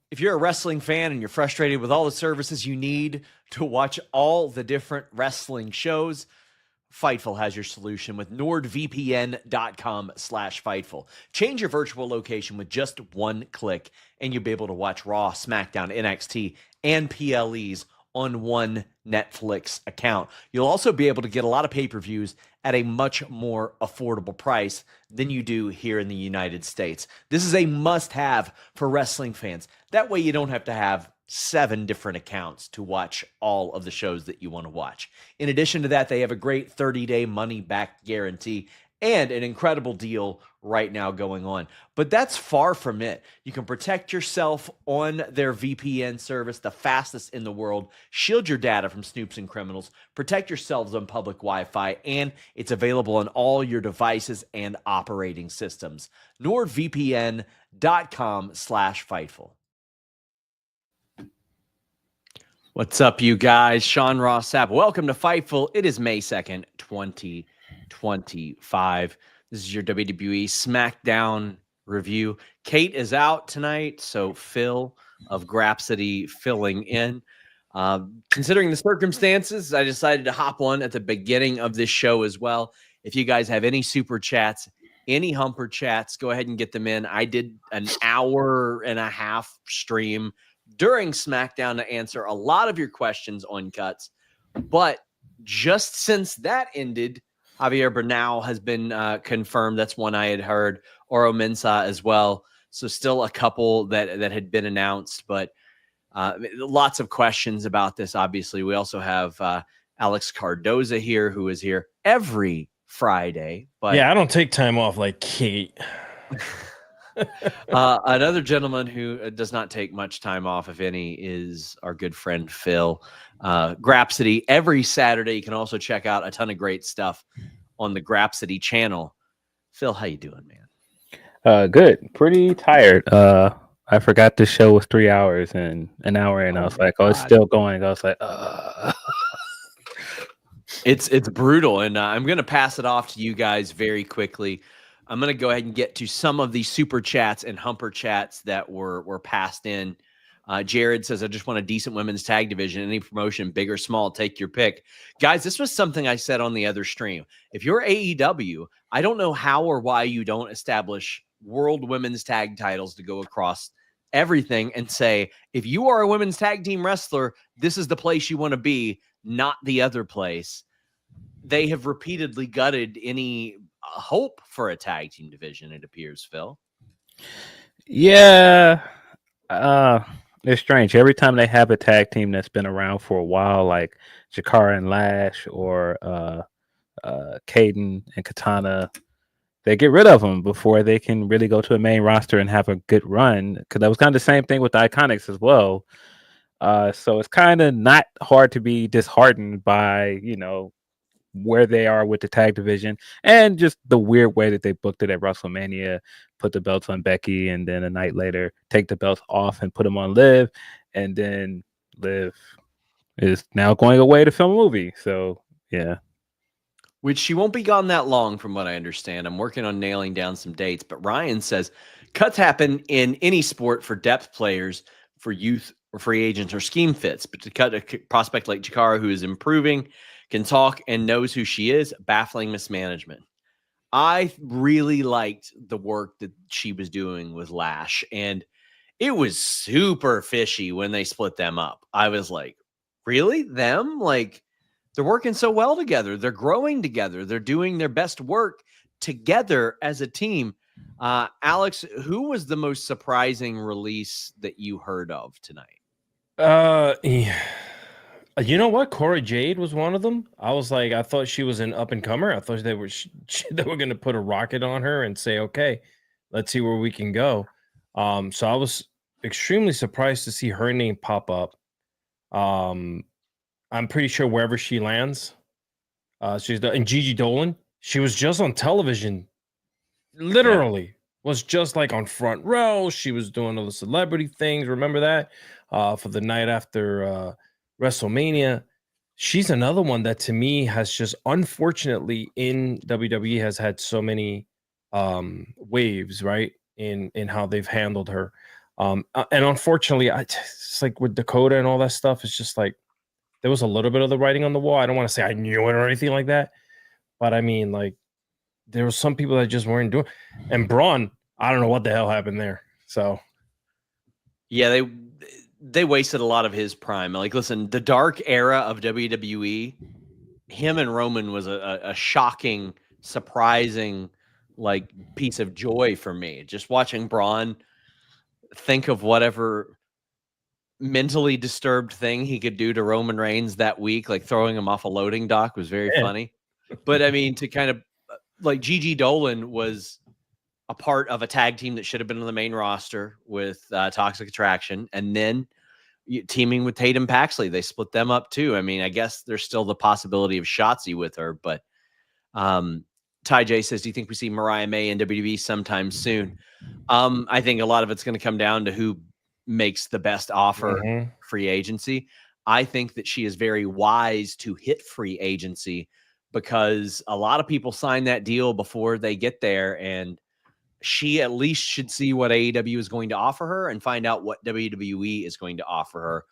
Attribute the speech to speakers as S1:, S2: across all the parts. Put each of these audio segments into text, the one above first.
S1: If you're a wrestling fan and you're frustrated with all the services you need to watch all the different wrestling shows, Fightful has your solution with nordvpn.com/Fightful. Change your virtual location with just one click, and you'll be able to watch Raw, SmackDown, NXT, and PLEs on one Netflix account. You'll also be able to get a lot of pay-per-views at a much more affordable price than you do here in the United States. This is a must-have for wrestling fans. That way you don't have to have 7 different accounts to watch all of the shows that you want to watch. In addition to that, they have a great 30-day money-back guarantee and an incredible deal right now going on. But that's far from it. You can protect yourself on their VPN service, the fastest in the world, shield your data from snoops and criminals, protect yourselves on public Wi-Fi, and it's available on all your devices and operating systems. nordvpn.com/Fightful. What's up, you guys? Sean Ross Sapp. Welcome to Fightful. It is May 2nd, 2025. This is your WWE Smackdown review. Kate is out tonight, so Phil of Grapsity filling in. Considering the circumstances, I decided to hop on at the beginning of this show as well. If you guys have any super chats, any humper chats, go ahead and get them in. I did an hour and a half stream during SmackDown to answer a lot of your questions on cuts. But just since that ended, Javier Bernal has been confirmed. That's one I had heard. Oro Mensah as well. So still a couple that had been announced, but lots of questions about this, obviously. We also have Alex Cardoza here, who is here every Friday. But
S2: yeah, I don't take time off like Kate.
S1: Another gentleman who does not take much time off, if any, is our good friend Phil. Grapsity every Saturday. You can also check out a ton of great stuff on the Grapsity channel. Phil, how you doing, man?
S3: Good. Pretty tired. I forgot this show was 3 hours and an hour, and I was like, "Oh, it's still going." I was like,
S1: It's brutal, and I'm going to pass it off to you guys very quickly. I'm going to go ahead and get to some of the super chats and humper chats that were passed in. Jared says, I just want a decent women's tag division. Any promotion, big or small, take your pick. Guys, this was something I said on the other stream. If you're AEW, I don't know how or why you don't establish world women's tag titles to go across everything and say, if you are a women's tag team wrestler, this is the place you want to be, not the other place. They have repeatedly gutted any hope for a tag team division, it appears, Phil.
S3: Yeah. It's strange. Every time they have a tag team that's been around for a while, like Jakara and Lash or Kaden and Katana, they get rid of them before they can really go to a main roster and have a good run. Because that was kind of the same thing with the Iconics as well. So it's kind of not hard to be disheartened by, where they are with the tag division and just the weird way that they booked it at WrestleMania, put the belts on Becky and then a night later take the belts off and put them on Liv, and then Liv is now going away to film a movie. So yeah.
S1: Which she won't be gone that long from what I understand. I'm working on nailing down some dates, but Ryan says cuts happen in any sport for depth players, for youth or free agents or scheme fits, but to cut a prospect like Chikara, who is improving, can talk and knows who she is, baffling mismanagement. I really liked the work that she was doing with Lash, and it was super fishy when they split them up. I was like, really? Them? Like, they're working so well together. They're growing together. They're doing their best work together as a team. Alex, who was the most surprising release that you heard of tonight?
S2: Yeah. You know what? Cora Jade was one of them. I was like, I thought she was an up and comer. I thought they were going to put a rocket on her and say, okay, let's see where we can go. So I was extremely surprised to see her name pop up. I'm pretty sure wherever she lands, and Gigi Dolan. She was just on television, literally was just like on front row. She was doing all the celebrity things. Remember that for the night after WrestleMania. She's another one that to me has just unfortunately in WWE has had so many waves, right? In how they've handled her. And unfortunately, it's like with Dakota and all that stuff, it's just like there was a little bit of the writing on the wall. I don't want to say I knew it or anything like that, but I mean, like, there were some people that just weren't doing. And Braun, I don't know what the hell happened there. So,
S1: yeah, they wasted a lot of his prime. Like, listen, the dark era of WWE, him and Roman was a shocking, surprising, like, piece of joy for me. Just watching Braun think of whatever mentally disturbed thing he could do to Roman Reigns that week, like throwing him off a loading dock, was very funny. But I mean, to kind of like Gigi Dolan was a part of a tag team that should have been on the main roster with Toxic Attraction, and then teaming with Tatum Paxley, they split them up too. I mean, I guess there's still the possibility of Shotzi with her, but Ty J says, do you think we see Mariah May in WWE sometime soon? I think a lot of it's going to come down to who makes the best offer free agency. I think that she is very wise to hit free agency because a lot of people sign that deal before they get there, and she at least should see what AEW is going to offer her and find out what WWE is going to offer her.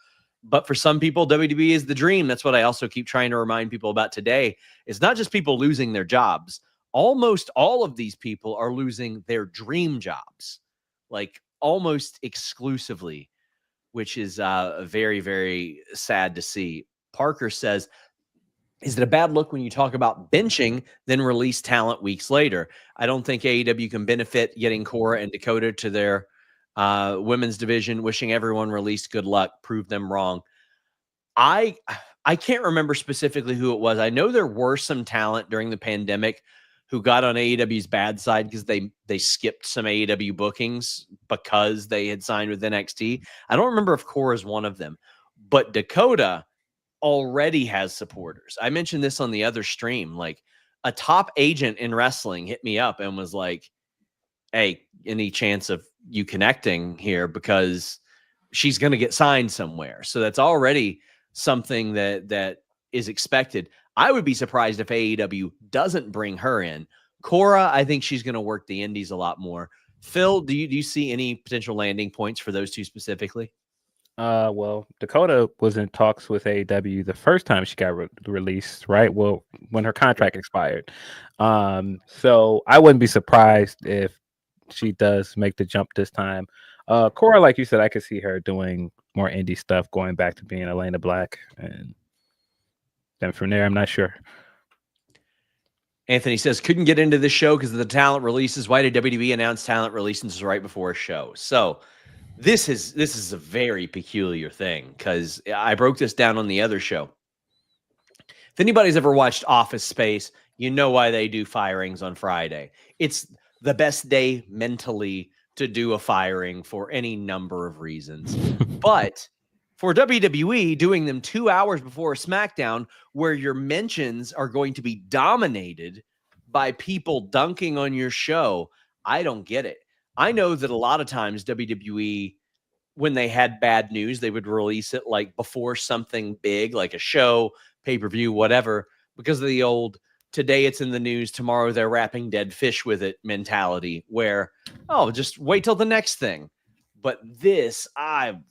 S1: But for some people, WWE is the dream. That's what I also keep trying to remind people about today. It's not just people losing their jobs. Almost all of these people are losing their dream jobs, like almost exclusively, which is very, very sad to see. Parker says, is it a bad look when you talk about benching, then release talent weeks later? I don't think AEW can benefit getting Cora and Dakota to their women's division. Wishing everyone released. Good luck. Prove them wrong. I can't remember specifically who it was. I know there were some talent during the pandemic who got on AEW's bad side because they skipped some AEW bookings because they had signed with NXT. I don't remember if Cora's one of them, but Dakota already has supporters. I mentioned this on the other stream. Like, a top agent in wrestling hit me up and was like, hey, any chance of you connecting here? Because she's going to get signed somewhere. So that's already something that is expected. I would be surprised if AEW doesn't bring her in. Cora, I think she's going to work the indies a lot more. Phil, do you see any potential landing points for those two specifically?
S3: Well, Dakota was in talks with AEW the first time she got released, right? Well, when her contract expired. So I wouldn't be surprised if she does make the jump this time. Cora, like you said, I could see her doing more indie stuff, going back to being Aleister Black, and then from there, I'm not sure.
S1: Anthony says, couldn't get into this show because of the talent releases. Why did WWE announce talent releases right before a show? So this is a very peculiar thing because I broke this down on the other show. If anybody's ever watched Office Space, you know why they do firings on Friday. It's the best day mentally to do a firing for any number of reasons. But for WWE, doing them 2 hours before a SmackDown where your mentions are going to be dominated by people dunking on your show, I don't get it. I know that a lot of times WWE, when they had bad news, they would release it like before something big, like a show, pay-per-view, whatever, because of the old today it's in the news, tomorrow they're wrapping dead fish with it mentality where, oh, just wait till the next thing. But this, I'm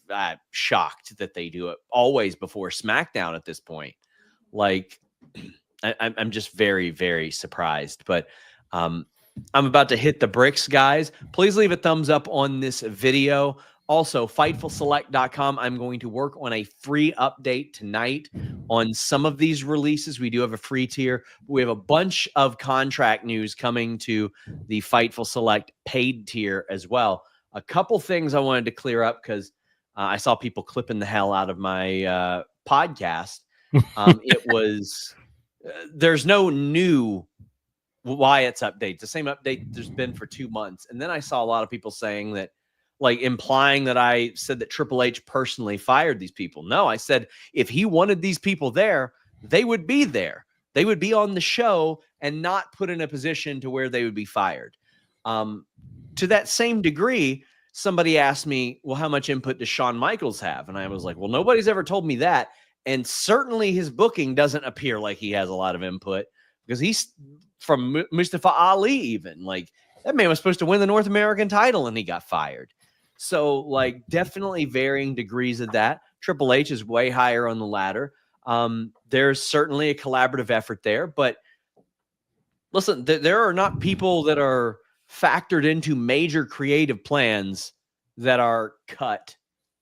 S1: shocked that they do it always before SmackDown at this point. Like, I'm just very, very surprised. But I'm about to hit the bricks, guys. Please leave a thumbs up on this video. Also, FightfulSelect.com. I'm going to work on a free update tonight on some of these releases. We do have a free tier. We have a bunch of contract news coming to the Fightful Select paid tier as well. A couple things I wanted to clear up because I saw people clipping the hell out of my podcast. It was there's no new Wyatt's update. The same update there's been for 2 months. And then I saw a lot of people saying that, like, implying that I said that Triple H personally fired these people. No, I said if he wanted these people there, they would be there. They would be on the show and not put in a position to where they would be fired. To that same degree, somebody asked me, well, how much input does Shawn Michaels have? And I was like, well, nobody's ever told me that. And certainly his booking doesn't appear like he has a lot of input because he's from Mustafa Ali even. Like, that man was supposed to win the North American title and he got fired. So, like, definitely varying degrees of that. Triple H is way higher on the ladder. There's certainly a collaborative effort there, but listen, there are not people that are factored into major creative plans that are cut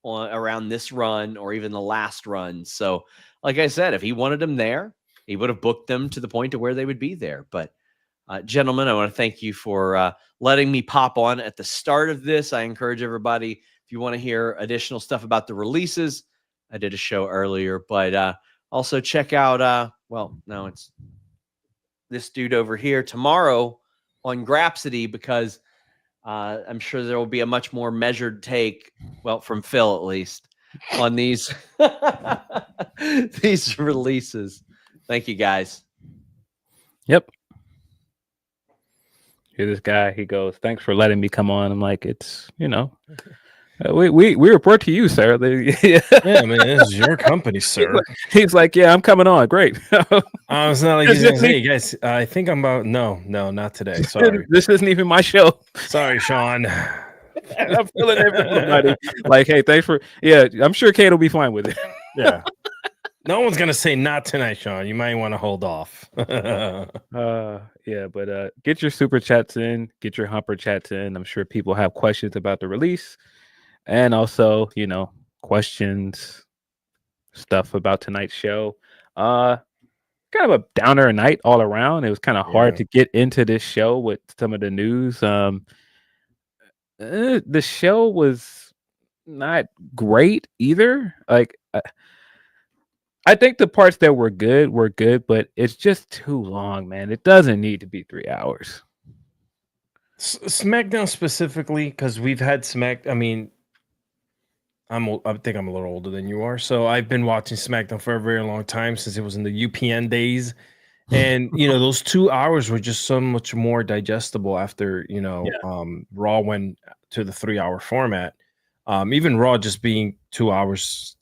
S1: on around this run or even the last run. So, like I said, if he wanted them there, he would have booked them to the point to where they would be there. But gentlemen, I want to thank you for letting me pop on at the start of this. I encourage everybody, if you want to hear additional stuff about the releases, I did a show earlier, but also check out, well, no, it's this dude over here tomorrow on Grapsity, because I'm sure there will be a much more measured take, well, from Phil at least, on these these releases. Thank you, guys.
S3: Yep. Here's this guy. He goes, "Thanks for letting me come on." I'm like, "It's we report to you, sir."
S2: Yeah, I mean, this is your company, sir.
S3: He's like, "Yeah, I'm coming on. Great."
S2: It's not like he's gonna say, "Hey guys, I think I'm about." No, not today. Sorry,
S3: this isn't even my show.
S2: Sorry, Sean.
S3: I'm feeling everybody. Like, hey, thanks for. Yeah, I'm sure Kate will be fine with it.
S2: Yeah. No one's gonna say not tonight, Sean. You might want to hold off.
S3: Yeah, but get your super chats in, get your humper chats in. I'm sure people have questions about the release, and also, questions, stuff about tonight's show. Kind of a downer night all around. It was kind of hard to get into this show with some of the news. The show was not great either. Like, I think the parts that were good, but it's just too long, man. It doesn't need to be 3 hours.
S2: Smackdown specifically, because we've had I mean, I think I'm a little older than you are, so I've been watching Smackdown for a very long time, since it was in the UPN days, and those 2 hours were just so much more digestible after Raw went to the 3 hour format. Even Raw just being 2 hours,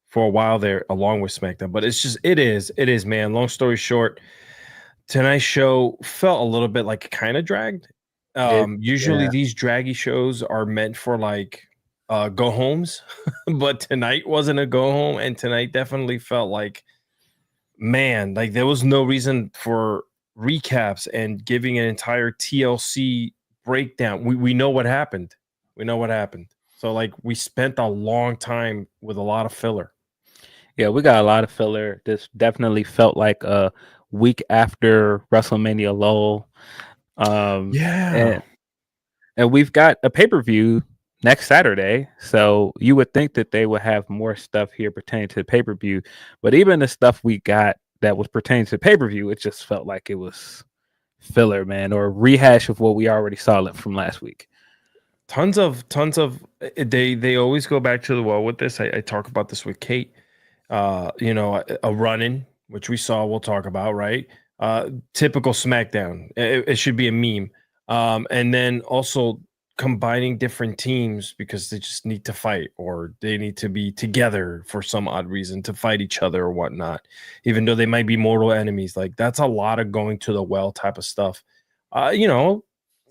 S2: for a while there, along with SmackDown. But it is, man. Long story short, tonight's show felt a little bit like it kind of dragged. Usually these draggy shows are meant for like go homes, but tonight wasn't a go home, and tonight definitely felt like, man, like there was no reason for recaps and giving an entire TLC breakdown. We know what happened. So like we spent a long time with a lot of filler.
S3: Yeah, we got a lot of filler. This definitely felt like a week after WrestleMania lull. And we've got a pay-per-view next Saturday, so you would think that they would have more stuff here pertaining to the pay-per-view, but even the stuff we got that was pertaining to pay-per-view, it just felt like it was filler, man, or rehash of what we already saw from last week.
S2: Tons of they always go back to the well with this. I talk about this with Kate. A run-in, which we saw, we'll talk about, right? Typical SmackDown. It should be a meme. And then also combining different teams because they just need to fight, or they need to be together for some odd reason to fight each other or whatnot, even though they might be mortal enemies. Like, that's a lot of going to the well type of stuff.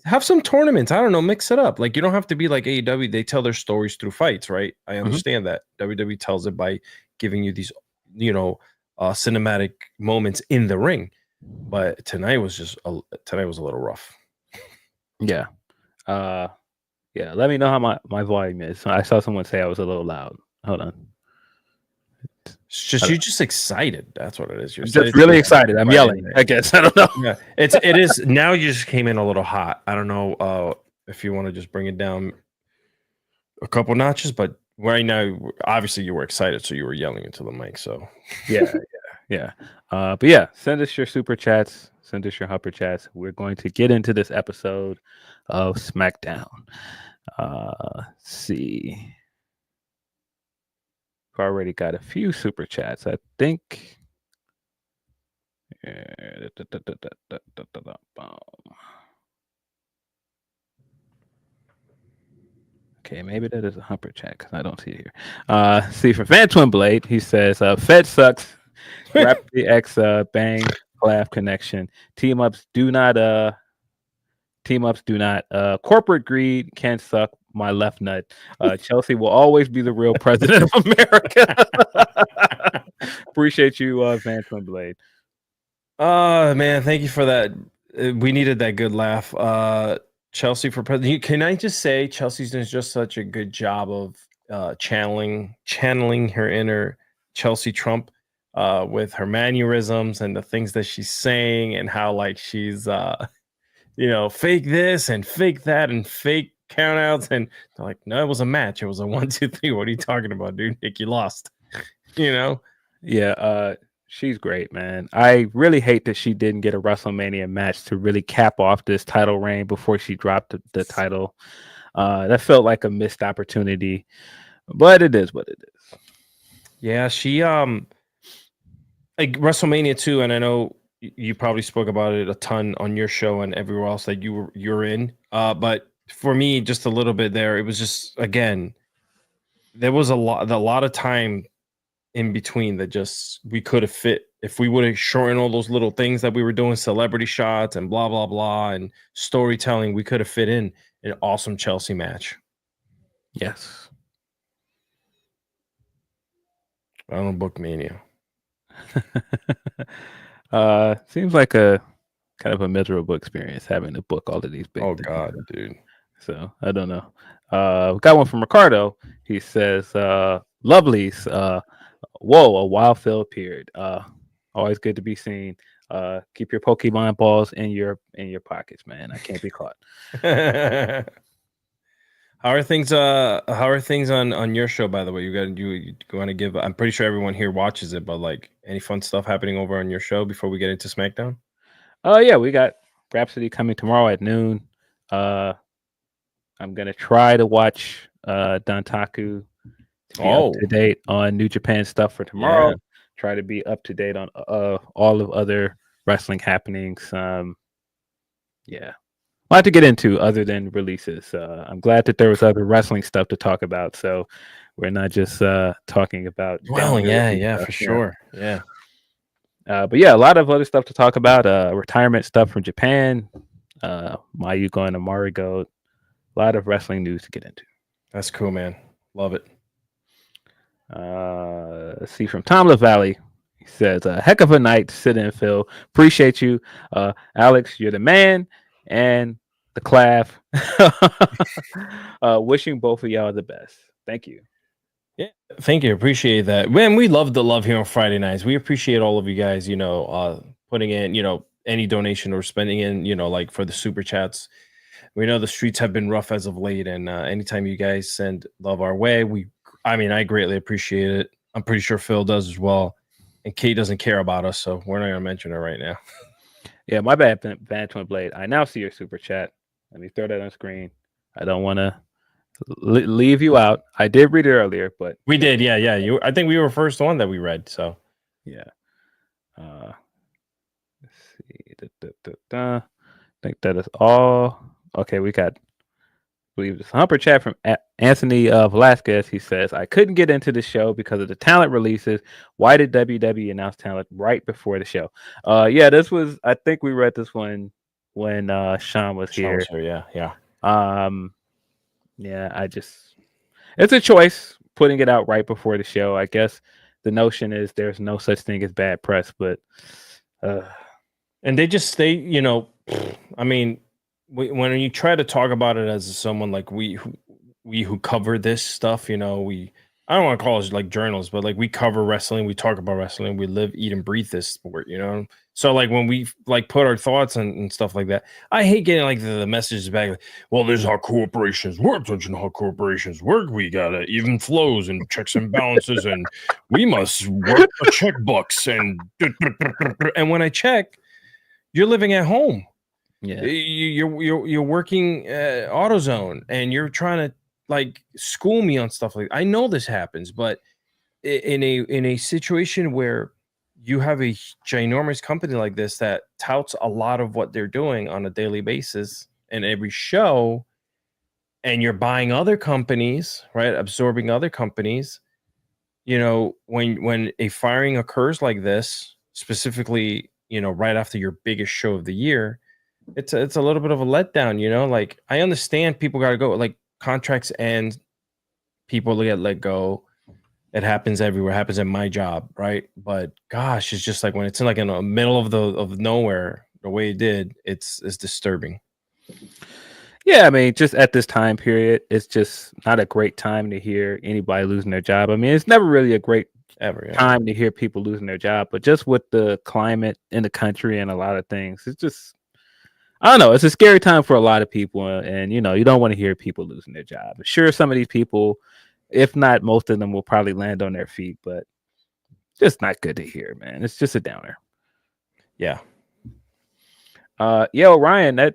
S2: Have some tournaments. I don't know, mix it up. Like, you don't have to be like AEW. They tell their stories through fights, right? I understand that. WWE tells it by giving you these, cinematic moments in the ring. But tonight was a little rough.
S3: Yeah. Let me know how my volume is. I saw someone say I was a little loud. Hold on.
S2: You're just excited. That's what it is. You're
S3: just really excited. I'm yelling, I guess. I don't know.
S2: Yeah, it is. Now you just came in a little hot. I don't know if you want to just bring it down a couple notches, but right now, obviously you were excited, so you were yelling into the mic. So
S3: yeah. But yeah, send us your super chats. Send us your humper chats. We're going to get into this episode of SmackDown. Let's see. We've already got a few super chats, I think. Okay, maybe that is a humper chat because I don't see it here. See, for Van Twin Blade, he says, Fed sucks. Rapidly X bang collab connection. Team ups do not corporate greed can suck, my left nut. Chelsea will always be the real president of America. Appreciate you, Van Twin Blade.
S2: Man, thank you for that. We needed that good laugh. Chelsea for president. Can I just say Chelsea's doing just such a good job of channeling her inner Chelsea Trump with her mannerisms and the things that she's saying, and how like she's fake this and fake that and fake countouts, and they're like, no, it was a match. It was a 1, 2, 3. What are you talking about, dude? Nick, you lost.
S3: Yeah, she's great, man. I really hate that she didn't get a WrestleMania match to really cap off this title reign before she dropped the title. That felt like a missed opportunity, but it is what it is.
S2: Yeah, she like WrestleMania 2, and I know you probably spoke about it a ton on your show and everywhere else that you're in. But for me, just a little bit there, it was just, again, there was a lot of time in between that just we could have fit if we would have shortened all those little things that we were doing, celebrity shots and blah blah blah and storytelling. We could have fit in an awesome Chelsea match.
S3: Yes.
S2: I don't book Mania.
S3: Seems like a kind of a miserable experience having to book all of these big things.
S2: God, dude.
S3: So I don't know. Got one from Ricardo. He says, "Lovelies, whoa, a wild fill appeared. Always good to be seen. Keep your Pokemon balls in your pockets, man. I can't be caught."
S2: How are things on your show, by the way? You want to give, I'm pretty sure everyone here watches it, but like any fun stuff happening over on your show before we get into SmackDown?
S3: Yeah, we got Rhapsody coming tomorrow at noon. I'm gonna try to watch Dantaku to be up to date on New Japan stuff for tomorrow. Yeah. Try to be up to date on all of other wrestling happenings. Yeah. A lot to get into other than releases. I'm glad that there was other wrestling stuff to talk about, so we're not just talking about.
S2: Well, yeah, for sure. Yeah.
S3: But yeah, a lot of other stuff to talk about. Retirement stuff from Japan. Mayu going to Marigold. A lot of wrestling news to get into.
S2: That's cool, man. Love it.
S3: Let's see, from Tom LaValle. He says, "A heck of a night to sit in, Phil. Appreciate you. Alex, you're the man. And the Clav. Wishing both of y'all the best. Thank you."
S2: Yeah, thank you. Appreciate that. Man, we love the love here on Friday nights. We appreciate all of you guys, putting in, any donation or spending in, like for the super chats. We know the streets have been rough as of late, and anytime you guys send love our way, I greatly appreciate it. I'm pretty sure Phil does as well. And Kate doesn't care about us, so we're not going to mention her right now.
S3: Yeah, my bad, Van Twin Blade. I now see your super chat. Let me throw that on screen. I don't want to leave you out. I did read it earlier, but
S2: we did. Yeah. I think we were first one that we read. So
S3: yeah. Let's see. I think that is all. Okay, we got. I believe this humper chat from Anthony Velasquez. He says, "I couldn't get into the show because of the talent releases. Why did WWE announce talent right before the show?" Yeah, this was. I think we read this one when Sean was here.
S2: Yeah.
S3: Yeah. It's a choice putting it out right before the show. I guess the notion is there's no such thing as bad press, but
S2: and they just stay. I mean. When you try to talk about it as someone like we who cover this stuff, I don't want to call us like journalists, but like we cover wrestling, we talk about wrestling, we live, eat, and breathe this sport, So like when we like put our thoughts and stuff like that, I hate getting like the messages back. Like, well, this is how corporations work. Don't you know how corporations work? We got even flows and checks and balances, and we must work the checkbooks and when I check, you're living at home.
S3: Yeah,
S2: you're working AutoZone, and you're trying to like school me on stuff like that. I know this happens, but in a situation where you have a ginormous company like this that touts a lot of what they're doing on a daily basis and every show, and you're buying other companies, right? Absorbing other companies, when a firing occurs like this, specifically, right after your biggest show of the year. It's a little bit of a letdown, like I understand people got to go. Like contracts end, people get let go. It happens everywhere. It happens at my job, right? But gosh, it's just like when it's in the middle of nowhere, the way it did, it's disturbing.
S3: Yeah, I mean, just at this time period, it's just not a great time to hear anybody losing their job. I mean, it's never really a great time to hear people losing their job, but just with the climate in the country and a lot of things, it's just, I don't know, it's a scary time for a lot of people, and you don't want to hear people losing their job. Sure, some of these people, if not most of them, will probably land on their feet, but just not good to hear, man. It's just a downer.
S2: Yeah.
S3: Yeah, Ryan, that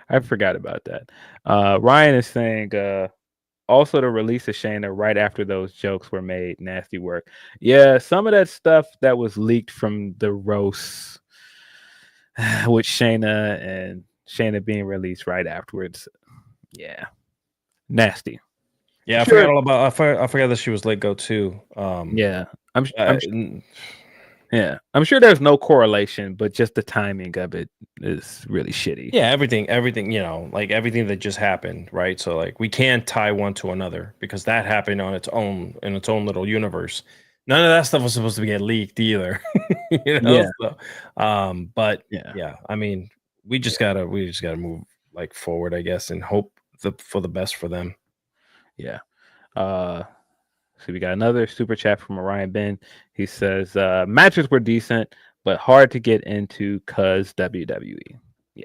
S3: I forgot about that. Ryan is saying also the release of Shayna right after those jokes were made. Nasty work. Yeah, some of that stuff that was leaked from the roast with Shayna being released right afterwards. Yeah, nasty.
S2: Yeah, sure. I forgot all about. I forgot that she was let go too.
S3: Yeah, I'm sure there's no correlation, but just the timing of it is really shitty.
S2: Yeah, everything, like everything that just happened, right? So like we can't tie one to another because that happened on its own in its own little universe. None of that stuff was supposed to get leaked either.
S3: Yeah.
S2: So, but yeah, I mean, we just gotta move like forward, I guess, and hope for the best for them.
S3: Yeah. So we got another super chat from Orion Ben. He says matches were decent, but hard to get into cause WWE. Yeah.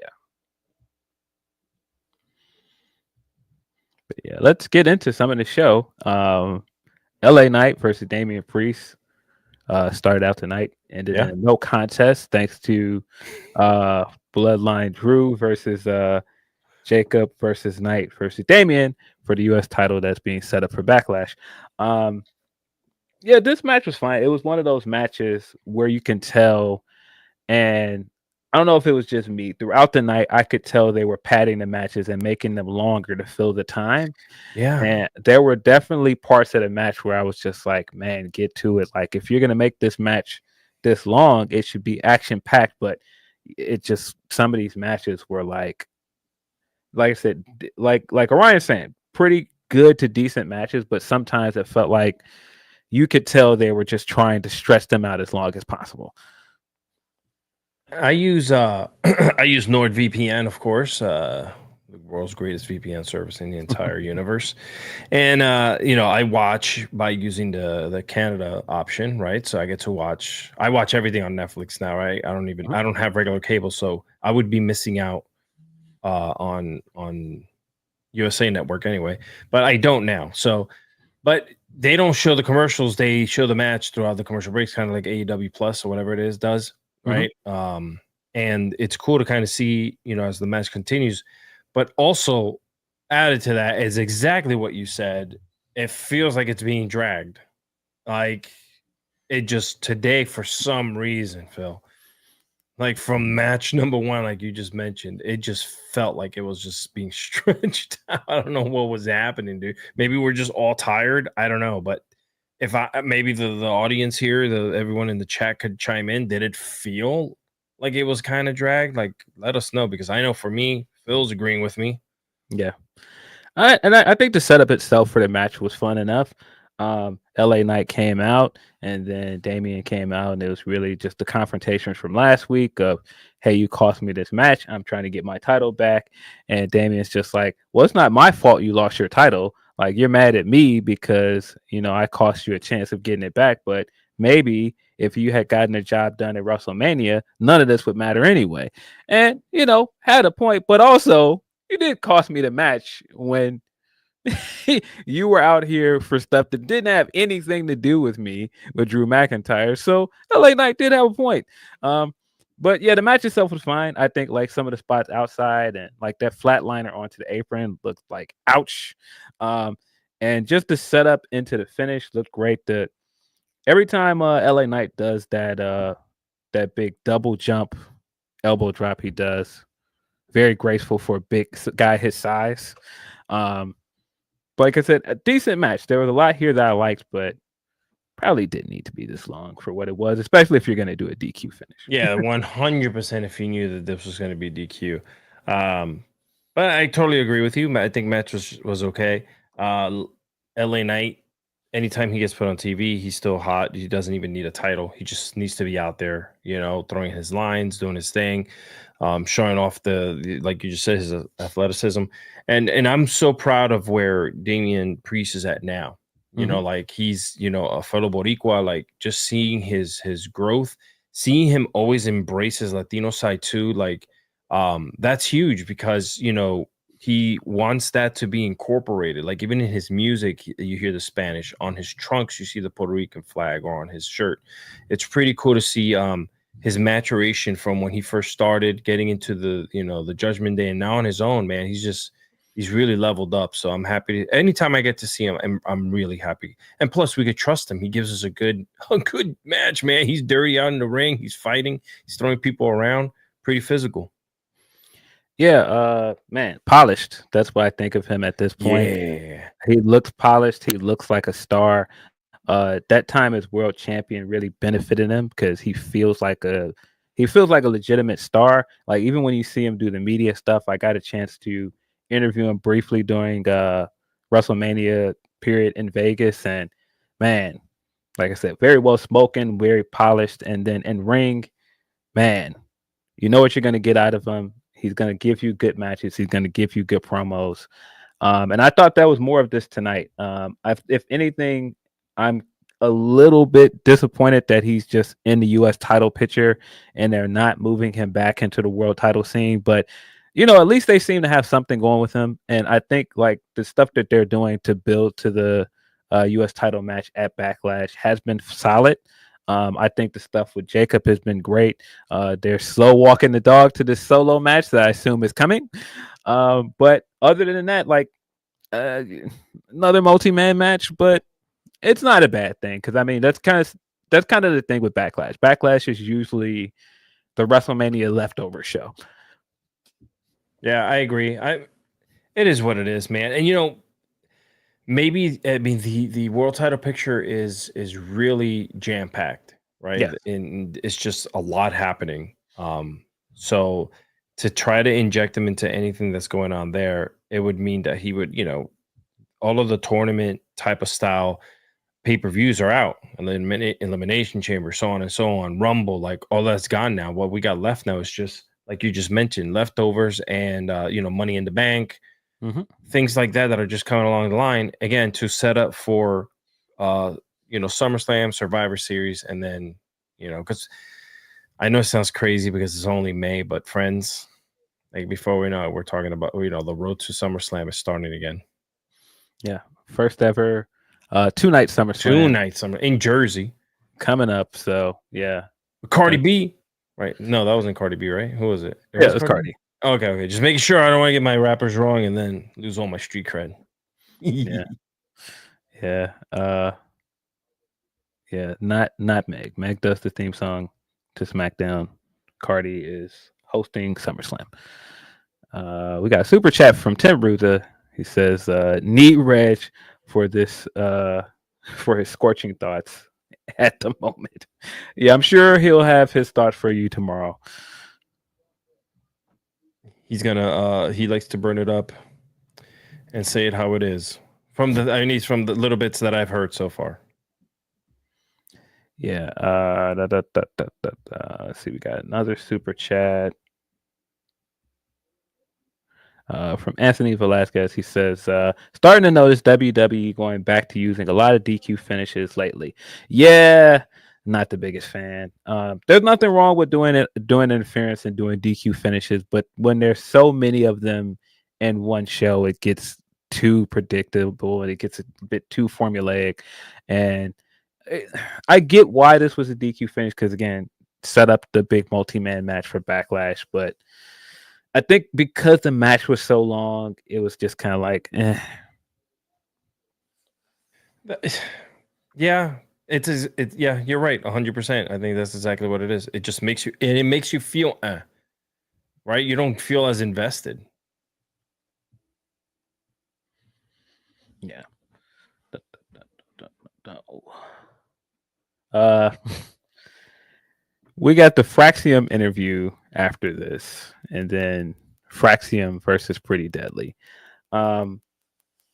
S3: But yeah, let's get into some of the show. LA Knight versus Damian Priest started out tonight, ended in a no contest thanks to Bloodline Drew versus Jacob versus Knight versus Damian for the U.S. title that's being set up for Backlash. Yeah, this match was fine. It was one of those matches where you can tell, and I don't know if it was just me. Throughout the night, I could tell they were padding the matches and making them longer to fill the time.
S2: Yeah.
S3: And there were definitely parts of the match where I was just like, man, get to it. Like, if you're going to make this match this long, it should be action-packed. But it just, some of these matches were like I said, like Orion's saying, pretty good to decent matches, but sometimes it felt like you could tell they were just trying to stretch them out as long as possible.
S2: I use NordVPN, of course, the world's greatest VPN service in the entire universe. And I watch by using the Canada option, right? So I get to watch everything on Netflix now, right? I don't have regular cable, so I would be missing out on USA Network anyway, but I don't now. So, but they don't show the commercials. They show the match throughout the commercial breaks, kind of like AEW Plus or whatever it is does, right? And it's cool to kind of see, as the match continues. But also added to that is exactly what you said. It feels like it's being dragged. Like it just today, for some reason, Phil, like from match number one, like you just mentioned, it just felt like it was just being stretched out. I don't know what was happening, dude. Maybe we're just all tired. I don't know. But if maybe the audience here, everyone in the chat could chime in. Did it feel like it was kind of dragged? Like, let us know, because I know for me, Phil's agreeing with me.
S3: Yeah. I think the setup itself for the match was fun enough. LA Knight came out, and then Damian came out, and it was really just the confrontations from last week of, hey, you cost me this match. I'm trying to get my title back. And Damian's just like, well, it's not my fault you lost your title. Like, you're mad at me because, I cost you a chance of getting it back. But maybe if you had gotten the job done at WrestleMania, none of this would matter anyway. And, had a point, but also you did cost me the match when you were out here for stuff that didn't have anything to do with me, with Drew McIntyre. So LA Knight did have a point. But yeah, the match itself was fine. I think like some of the spots outside and like that flatliner onto the apron looked like ouch. And just the setup into the finish looked great. Every time LA Knight does that big double jump elbow drop he does, very graceful for a big guy his size. But like I said, a decent match. There was a lot here that I liked, but probably didn't need to be this long for what it was, especially if you're going to do a DQ finish.
S2: Yeah, 100% if you knew that this was going to be DQ. But I totally agree with you. I think match was okay. LA Knight, anytime he gets put on TV, he's still hot. He doesn't even need a title. He just needs to be out there, throwing his lines, doing his thing, showing off like you just said, his athleticism. And I'm so proud of where Damian Priest is at now. Like he's, a fellow Boricua, like just seeing his growth, seeing him always embrace his Latino side too, like that's huge because he wants that to be incorporated. Like even in his music, you hear the Spanish. On his trunks, you see the Puerto Rican flag, or on his shirt. It's pretty cool to see his maturation from when he first started getting into the Judgment Day, and now on his own, man. He's really leveled up. So I'm happy. Anytime I get to see him, I'm really happy. And plus, we could trust him. He gives us a good match, man. He's dirty out in the ring. He's fighting. He's throwing people around. Pretty physical.
S3: Yeah, man, polished. That's what I think of him at this point.
S2: Yeah.
S3: He looks polished. He looks like a star. That time as world champion really benefited him because he feels like a legitimate star. Like even when you see him do the media stuff, I got a chance to interview him briefly during WrestleMania period in Vegas, and man, like I said, very well spoken, very polished, and then in ring, man, you know what you're gonna get out of him. He's going to give you good matches. He's going to give you good promos. And I thought that was more of this tonight. If anything, I'm a little bit disappointed that he's just in the U.S. title picture and they're not moving him back into the world title scene. But, at least they seem to have something going with him. And I think like the stuff that they're doing to build to the U.S. title match at Backlash has been solid. I think the stuff with Jacob has been great. They're slow walking the dog to this solo match that I assume is coming. But other than that, like another multi-man match, but it's not a bad thing because I mean that's kind of the thing with Backlash. Backlash is usually the WrestleMania leftover show.
S2: Yeah, I agree. It is what it is, man. And maybe the world title picture is really jam packed, right?
S3: Yeah.
S2: And it's just a lot happening. So to try to inject him into anything that's going on there, it would mean that he would, all of the tournament type of style pay-per-views are out, and then elimination chamber, so on and so on, Rumble, like all that's gone now. What we got left now is just like you just mentioned, leftovers and Money in the Bank.
S3: Mm-hmm.
S2: Things like that are just coming along the line again to set up for SummerSlam, Survivor Series, and then because I know it sounds crazy because it's only May, but friends, like before we know it, we're talking about the road to SummerSlam is starting again.
S3: Yeah, first ever 2-night SummerSlam.
S2: 2-night Summer in Jersey
S3: coming up. So yeah,
S2: Cardi B, right? No, that wasn't Cardi B, right? Who was it?
S3: It was Cardi.
S2: Okay. Just making sure I don't want to get my rappers wrong and then lose all my street cred.
S3: Yeah. Not Meg. Meg does the theme song to SmackDown. Cardi is hosting SummerSlam. We got a super chat from Tim Ruta. He says, need Reg for this for his scorching thoughts at the moment. Yeah, I'm sure he'll have his thoughts for you tomorrow.
S2: He's gonna he likes to burn it up and say it how it is. From the little bits that I've heard so far.
S3: Yeah. Let's see, we got another super chat. From Anthony Velasquez. He says, starting to notice WWE going back to using a lot of DQ finishes lately. Yeah, not the biggest fan. There's nothing wrong with doing interference and doing DQ finishes, but when there's so many of them in one show, it gets too predictable and it gets a bit too formulaic. And I get why this was a DQ finish because, again, set up the big multi-man match for Backlash, but I think because the match was so long, it was just kind of like, eh.
S2: Yeah, yeah, you're right, 100%. I think that's exactly what it is. It just makes you feel, right? You don't feel as invested.
S3: Yeah. We got the Fraxiom interview after this, and then Fraxiom versus Pretty Deadly.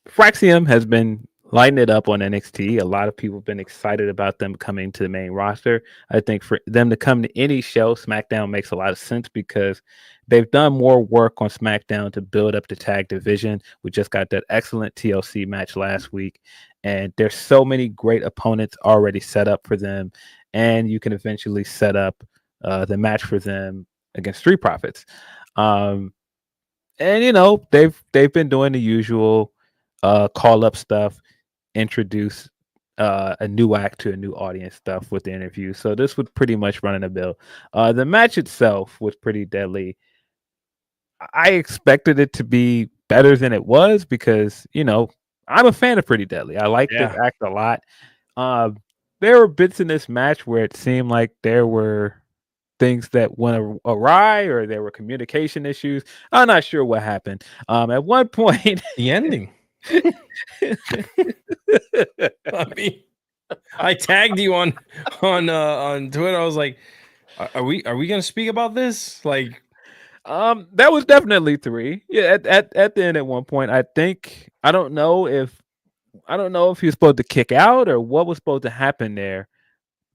S3: Fraxiom has been lighting it up on NXT. A lot of people have been excited about them coming to the main roster. I think for them to come to any show, SmackDown makes a lot of sense because they've done more work on SmackDown to build up the tag division. We just got that excellent TLC match last week, and there's so many great opponents already set up for them, and you can eventually set up the match for them against Street Profits. And they've been doing the usual call up stuff, introduce a new act to a new audience stuff with the interview. So this would pretty much run in the bill. The match itself was pretty deadly. I expected it to be better than it was because, I'm a fan of Pretty Deadly. I like this act a lot. There were bits in this match where it seemed like there were things that went awry or there were communication issues. I'm not sure what happened. At one point,
S2: the ending. I mean, I tagged you on Twitter. I was like, "Are we gonna speak about this?" Like,
S3: that was definitely 3. Yeah, at the end at one point, I don't know if he was supposed to kick out or what was supposed to happen there,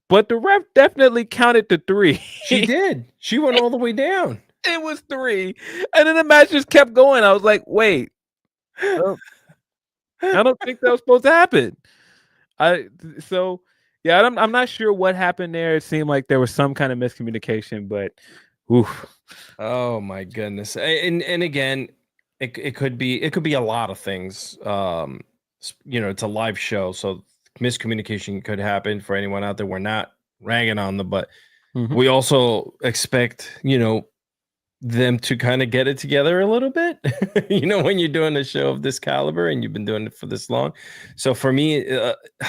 S3: but the ref definitely counted to 3.
S2: She did. She went all the way down.
S3: It was 3, and then the match just kept going. I was like, wait. I don't think that was supposed to happen. I'm not sure what happened there. It seemed like there was some kind of miscommunication, but oof.
S2: Oh my goodness. And again, it could be a lot of things. It's a live show, so miscommunication could happen for anyone out there. We're not ragging on them, but we also expect, them to kind of get it together a little bit, when you're doing a show of this caliber and you've been doing it for this long. So for me,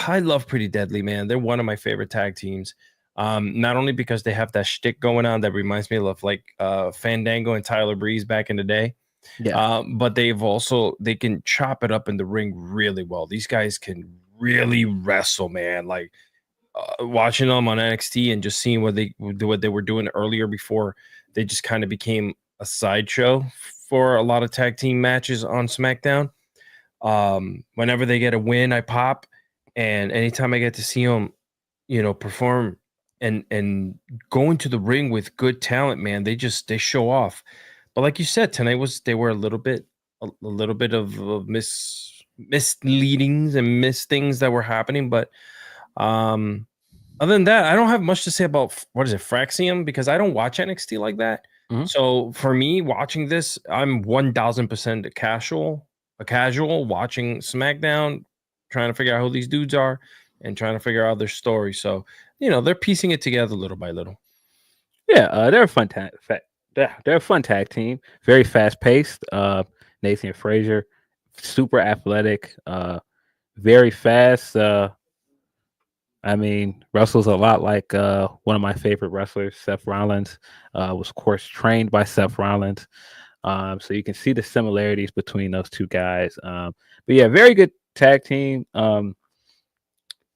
S2: I love Pretty Deadly, man. They're one of my favorite tag teams. Not only because they have that shtick going on that reminds me of like Fandango and Tyler Breeze back in the day. Yeah. But they can chop it up in the ring really well. These guys can really wrestle, man. Like watching them on NXT and just seeing what they were doing earlier before they just kind of became a sideshow for a lot of tag team matches on SmackDown. Whenever they get a win, I pop, and anytime I get to see them, perform and go into the ring with good talent, man, they show off. But like you said, tonight they were a little bit of misleadings and missed things that were happening, but other than that, I don't have much to say about Fraxiom, because I don't watch NXT like that. Mm-hmm. So for me, watching this, I'm 1000% a casual watching SmackDown, trying to figure out who these dudes are and trying to figure out their story. So they're piecing it together little by little.
S3: Yeah, they're a fun tag. They're a fun tag team. Very fast paced. Nathan Frazier, super athletic. Very fast. Wrestles a lot like one of my favorite wrestlers, Seth Rollins. Was of course trained by Seth Rollins. So you can see the similarities between those two guys. But yeah, very good tag team.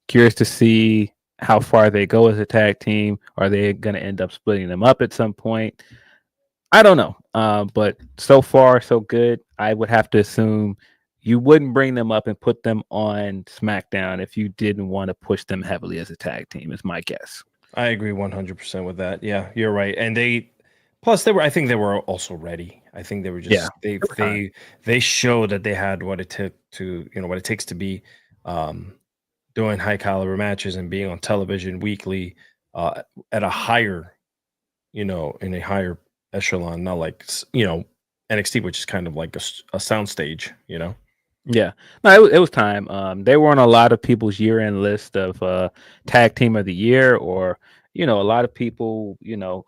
S3: Curious to see how far they go as a tag team. Are they going to end up splitting them up at some point? I don't know. But so far, so good. I would have to assume you wouldn't bring them up and put them on SmackDown if you didn't want to push them heavily as a tag team, is my guess.
S2: I agree 100% with that. Yeah, you're right. And I think they were also ready. I think they were just, they showed that they had what it took to, what it takes to be doing high caliber matches and being on television weekly at a higher, in a higher echelon, not like, NXT, which is kind of like a soundstage,
S3: Yeah, no, it was time. They were on a lot of people's year-end list of tag team of the year, or a lot of people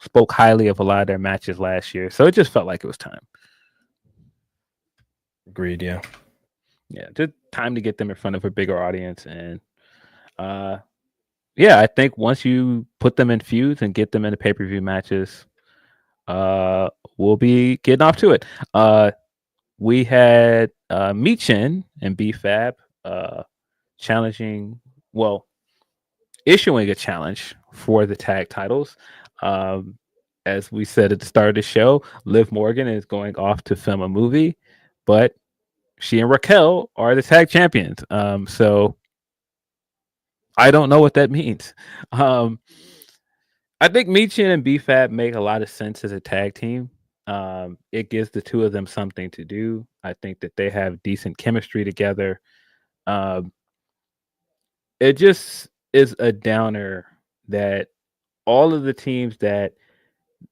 S3: spoke highly of a lot of their matches last year, so it just felt like it was time.
S2: Agreed. Yeah,
S3: just time to get them in front of a bigger audience, and I think once you put them in feuds and get them into pay-per-view matches, we'll be getting off to it. We had Michin and B-Fab issuing a challenge for the tag titles. as we said at the start of the show, Liv Morgan is going off to film a movie, but she and Raquel are the tag champions. So I don't know what that means. Um, I think Michin and BFAB make a lot of sense as a tag team. It gives the two of them something to do. I think that they have decent chemistry together. Um, it just is a downer that all of the teams that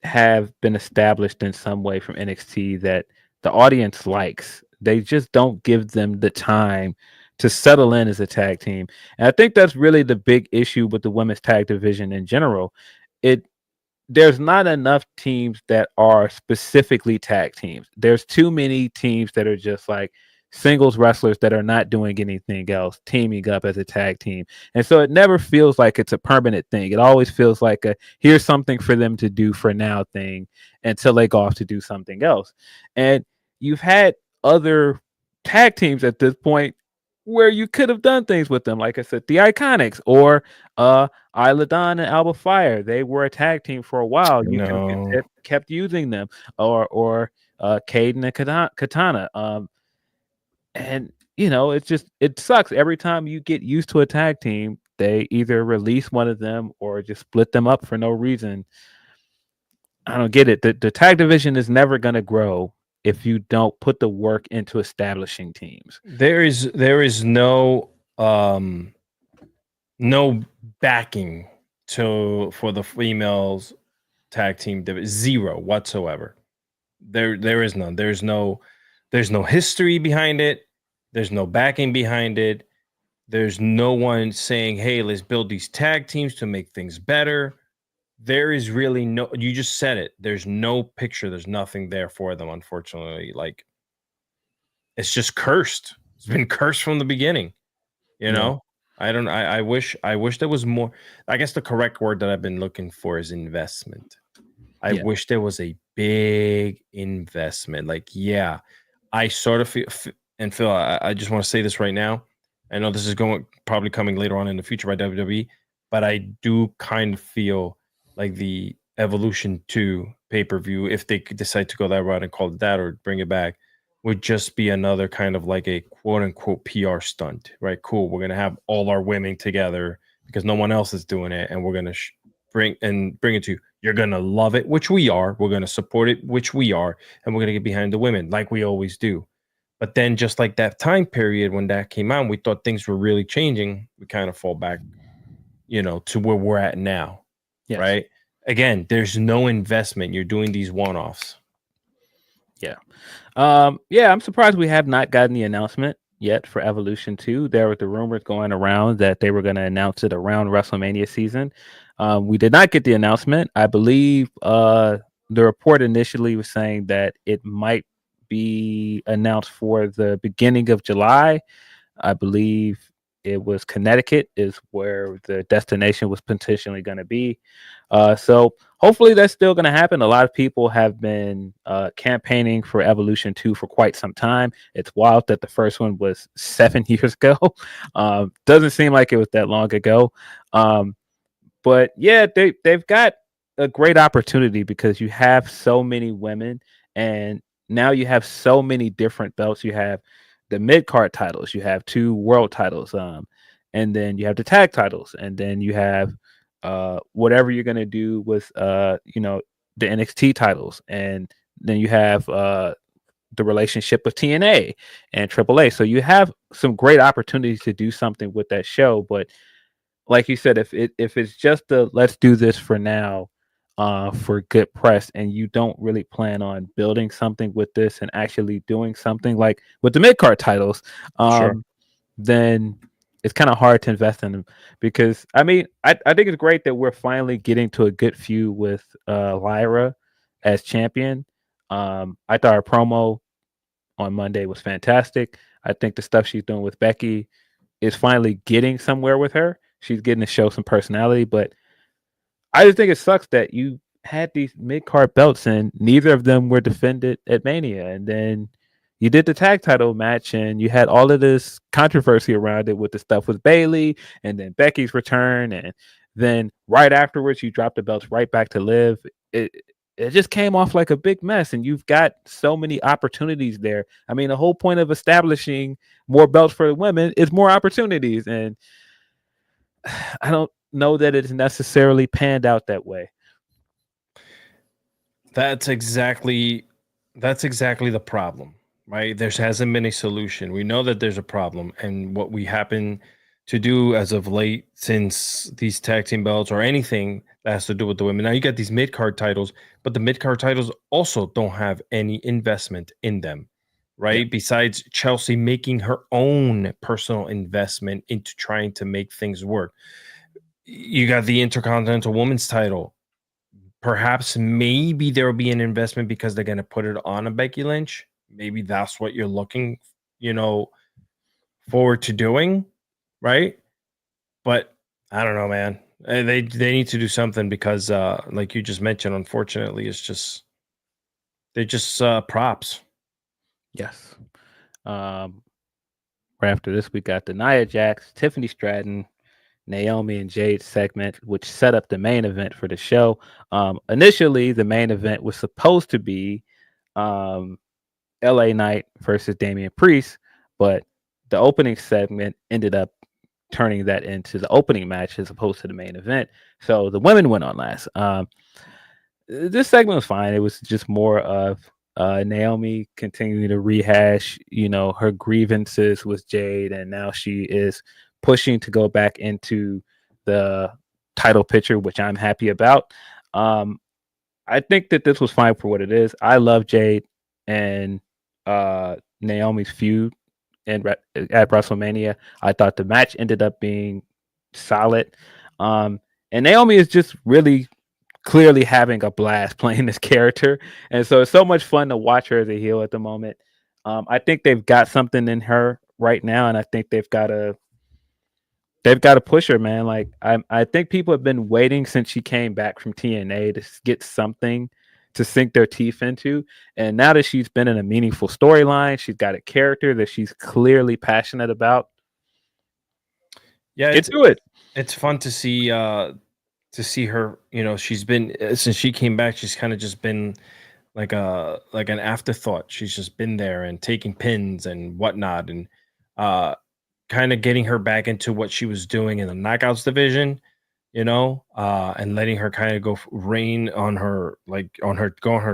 S3: have been established in some way from NXT that the audience likes, they just don't give them the time to settle in as a tag team. And I think that's really the big issue with the women's tag division in general. It There's not enough teams that are specifically tag teams. There's too many teams that are just like singles wrestlers that are not doing anything else, teaming up as a tag team. And so it never feels like it's a permanent thing. It always feels like a here's something for them to do for now thing until they go off to do something else. And you've had other tag teams at this point where you could have done things with them. Like I said, the Iconics or Isla Dawn and Alba Fire. They were a tag team for a while. You could have kept using them, or Caden and Katana. And it sucks every time you get used to a tag team. They either release one of them or just split them up for no reason. I don't get it. The tag division is never going to grow if you don't put the work into establishing teams.
S2: There is no backing for the females tag team division. Zero whatsoever. There is none. There's no history behind it. There's no backing behind it. There's no one saying, hey, let's build these tag teams to make things better. There is really no, you just said it. There's no picture. There's nothing there for them, unfortunately. Like, it's just cursed. It's been cursed from the beginning. You know? I wish there was more. I guess the correct word that I've been looking for is investment. I wish there was a big investment. Like, yeah, I sort of feel, and Phil, I just want to say this right now. I know this is probably coming later on in the future by WWE, but I do kind of feel like the Evolution 2 pay-per-view, if they could decide to go that route and call it that or bring it back, would just be another kind of like a quote-unquote PR stunt, right? Cool, we're going to have all our women together because no one else is doing it, and we're going to bring it to you. You're going to love it, which we are. We're going to support it, which we are, and we're going to get behind the women like we always do. But then just like that time period when that came out, we thought things were really changing. We kind of fall back, to where we're at now. Yes. Right? Again, there's no investment. You're doing these one-offs.
S3: Yeah. I'm surprised we have not gotten the announcement yet for Evolution 2. There were the rumors going around that they were going to announce it around WrestleMania season. We did not get the announcement. I believe the report initially was saying that it might be announced for the beginning of July. I believe it was Connecticut is where the destination was potentially going to be. So hopefully that's still going to happen. A lot of people have been campaigning for Evolution 2 for quite some time. It's wild that the first one was 7 years ago. Doesn't seem like it was that long ago. But yeah, they've got a great opportunity because you have so many women, and now you have so many different belts. You have the mid-card titles, you have 2 world titles, and then you have the tag titles, and then you have whatever you're going to do with the NXT titles, and then you have the relationship with TNA and AAA. So you have some great opportunities to do something with that show. But like you said, if it's just let's do this for now, for good press, and you don't really plan on building something with this and actually doing something like with the mid-card titles, then it's kind of hard to invest in them. Because I think it's great that we're finally getting to a good feud with Lyra as champion. I thought our promo on Monday was fantastic. I think the stuff she's doing with Becky is finally getting somewhere with her. She's getting to show some personality, but I just think it sucks that you had these mid-card belts and neither of them were defended at Mania. And then you did the tag title match and you had all of this controversy around it with the stuff with Bayley and then Becky's return. And then right afterwards, you dropped the belts right back to Liv. it just came off like a big mess, and you've got so many opportunities there. I mean, the whole point of establishing more belts for the women is more opportunities, and I don't know that it's necessarily panned out that way.
S2: That's exactly the problem, right? There hasn't been a solution. We know that there's a problem, and what we happen to do as of late, since these tag team belts or anything that has to do with the women. Now you got these mid card titles, but the mid card titles also don't have any investment in them, right?
S3: Yeah.
S2: Besides Chelsea making her own personal investment into trying to make things work. You got the Intercontinental Women's title. Perhaps maybe there will be an investment because they're going to put it on a Becky Lynch. Maybe that's what you're looking, forward to doing, right? But I don't know, man. They need to do something because, like you just mentioned, unfortunately, they're just props.
S3: Yes. Right after this, we got the Nia Jax, Tiffany Stratton, Naomi and Jade segment, which set up the main event for the show. Initially, the main event was supposed to be LA Knight versus Damian Priest, but the opening segment ended up turning that into the opening match as opposed to the main event. So the women went on last. This segment was fine. It was just more of Naomi continuing to rehash, her grievances with Jade, and now she is pushing to go back into the title picture, which I'm happy about. I think that this was fine for what it is. I love Jade and Naomi's feud at WrestleMania. I thought the match ended up being solid. And Naomi is just really clearly having a blast playing this character. And so it's so much fun to watch her as a heel at the moment. I think they've got something in her right now, and I think they've got to push her, man. Like I think people have been waiting since she came back from TNA to get something to sink their teeth into. And now that she's been in a meaningful storyline, she's got a character that she's clearly passionate about.
S2: Yeah, it's fun to see her. She's been, since she came back, she's kind of just been like an afterthought. She's just been there and taking pins and whatnot, and kind of getting her back into what she was doing in the Knockouts division, and letting her kind of go reign on her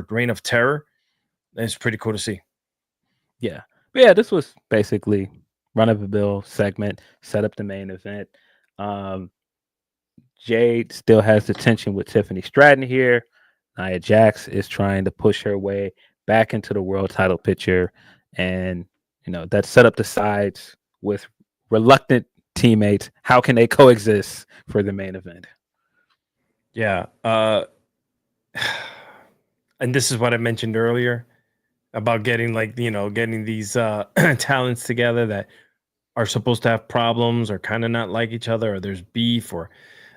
S2: reign of terror. It's pretty cool to see.
S3: Yeah. But yeah, this was basically run of the mill segment, set up the main event. Jade still has the tension with Tiffany Stratton here. Nia Jax is trying to push her way back into the world title picture. And, that set up the sides with reluctant teammates. How can they coexist for the main event?
S2: Yeah. And this is what I mentioned earlier about getting these talents together that are supposed to have problems or kind of not like each other, or there's beef, or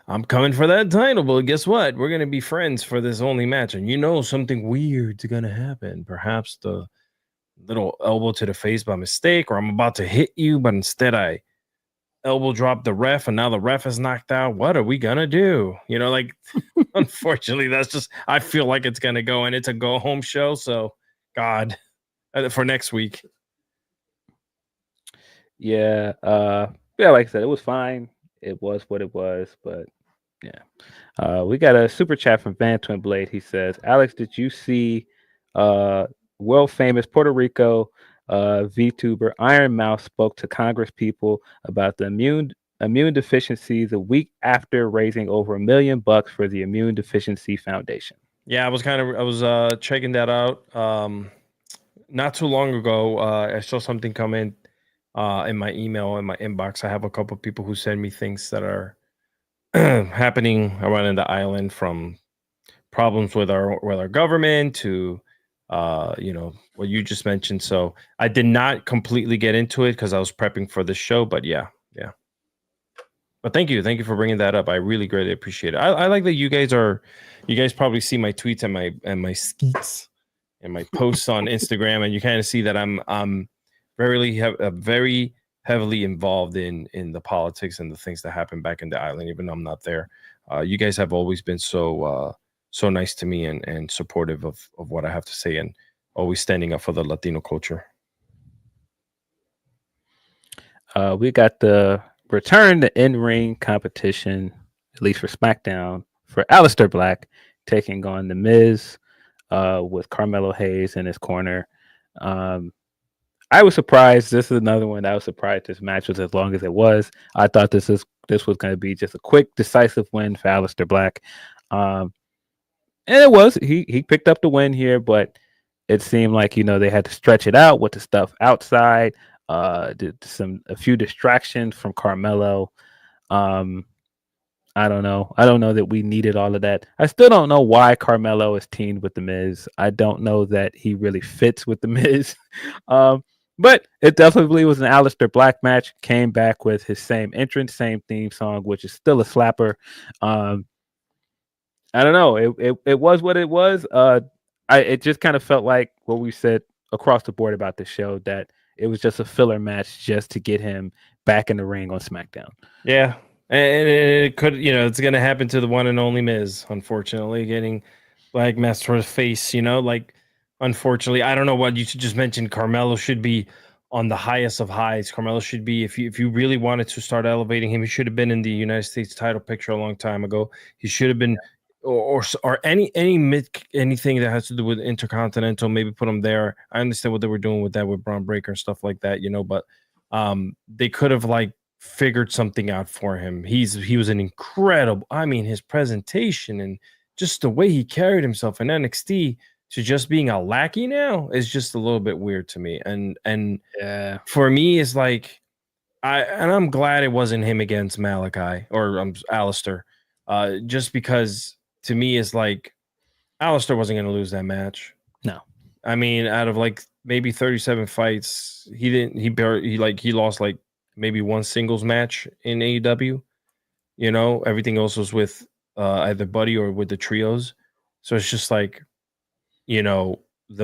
S2: I'm coming for that title, but guess what? We're going to be friends for this only match. And something weird's going to happen. Perhaps the little elbow to the face by mistake, or I'm about to hit you, but instead I elbow drop the ref, and now the ref is knocked out. What are we going to do? Unfortunately, that's just, I feel like it's going to go, and it's a go home show. So God, for next week.
S3: Yeah. Like I said, it was fine. It was what it was, but yeah. We got a super chat from Van Twin Blade. He says, Alex, did you see world famous Puerto Rico VTuber Iron Mouse spoke to Congress people about the immune deficiencies a week after raising over $1 million for the Immune Deficiency Foundation?
S2: Yeah, I was checking that out not too long ago. I saw something come in my email, in my inbox. I have a couple of people who send me things that are happening around in the island, from problems with our government to what you just mentioned. So I did not completely get into it because I was prepping for the show, but yeah. But thank you for bringing that up. I really greatly appreciate it. I like that you guys probably see my tweets and my skeets and my posts on Instagram, and you kind of see that I'm very heavily involved in the politics and the things that happen back in the island, even though I'm not there. You guys have always been so so nice to me and supportive of what I have to say and always standing up for the Latino culture.
S3: We got the return to in-ring competition, at least for SmackDown, for Aleister Black taking on The Miz with Carmelo Hayes in his corner. I was surprised. This is another one that I was surprised this match was as long as it was. I thought this was going to be just a quick, decisive win for Aleister Black. And it was. He picked up the win here, but it seemed like, they had to stretch it out with the stuff outside. Did a few distractions from Carmelo. I don't know. I don't know that we needed all of that. I still don't know why Carmelo is teamed with The Miz. I don't know that he really fits with The Miz. But it definitely was an Aleister Black match. Came back with his same entrance, same theme song, which is still a slapper. I don't know. It was what it was. It just kind of felt like what we said across the board about the show, that it was just a filler match just to get him back in the ring on SmackDown.
S2: Yeah. And it could, it's going to happen to the one and only Miz, unfortunately, getting Black masked for his face, unfortunately. I don't know what you just mentioned. Carmelo should be on the highest of highs. Carmelo should be, if you really wanted to start elevating him, he should have been in the United States title picture a long time ago. He should have been, or anything that has to do with Intercontinental, maybe put him there. I understand what they were doing with that with Braun Breaker and stuff like that, but they could have figured something out for him. He was an incredible, his presentation and just the way he carried himself in NXT to just being a lackey now is just a little bit weird to me. And
S3: yeah,
S2: for me, it's I'm glad it wasn't him against Malakai or Aleister, just because to me it's Aleister wasn't going to lose that match.
S3: No,
S2: out of maybe 37 fights, he lost maybe one singles match in AEW. Everything else was with either Buddy or with the trios. So it's just the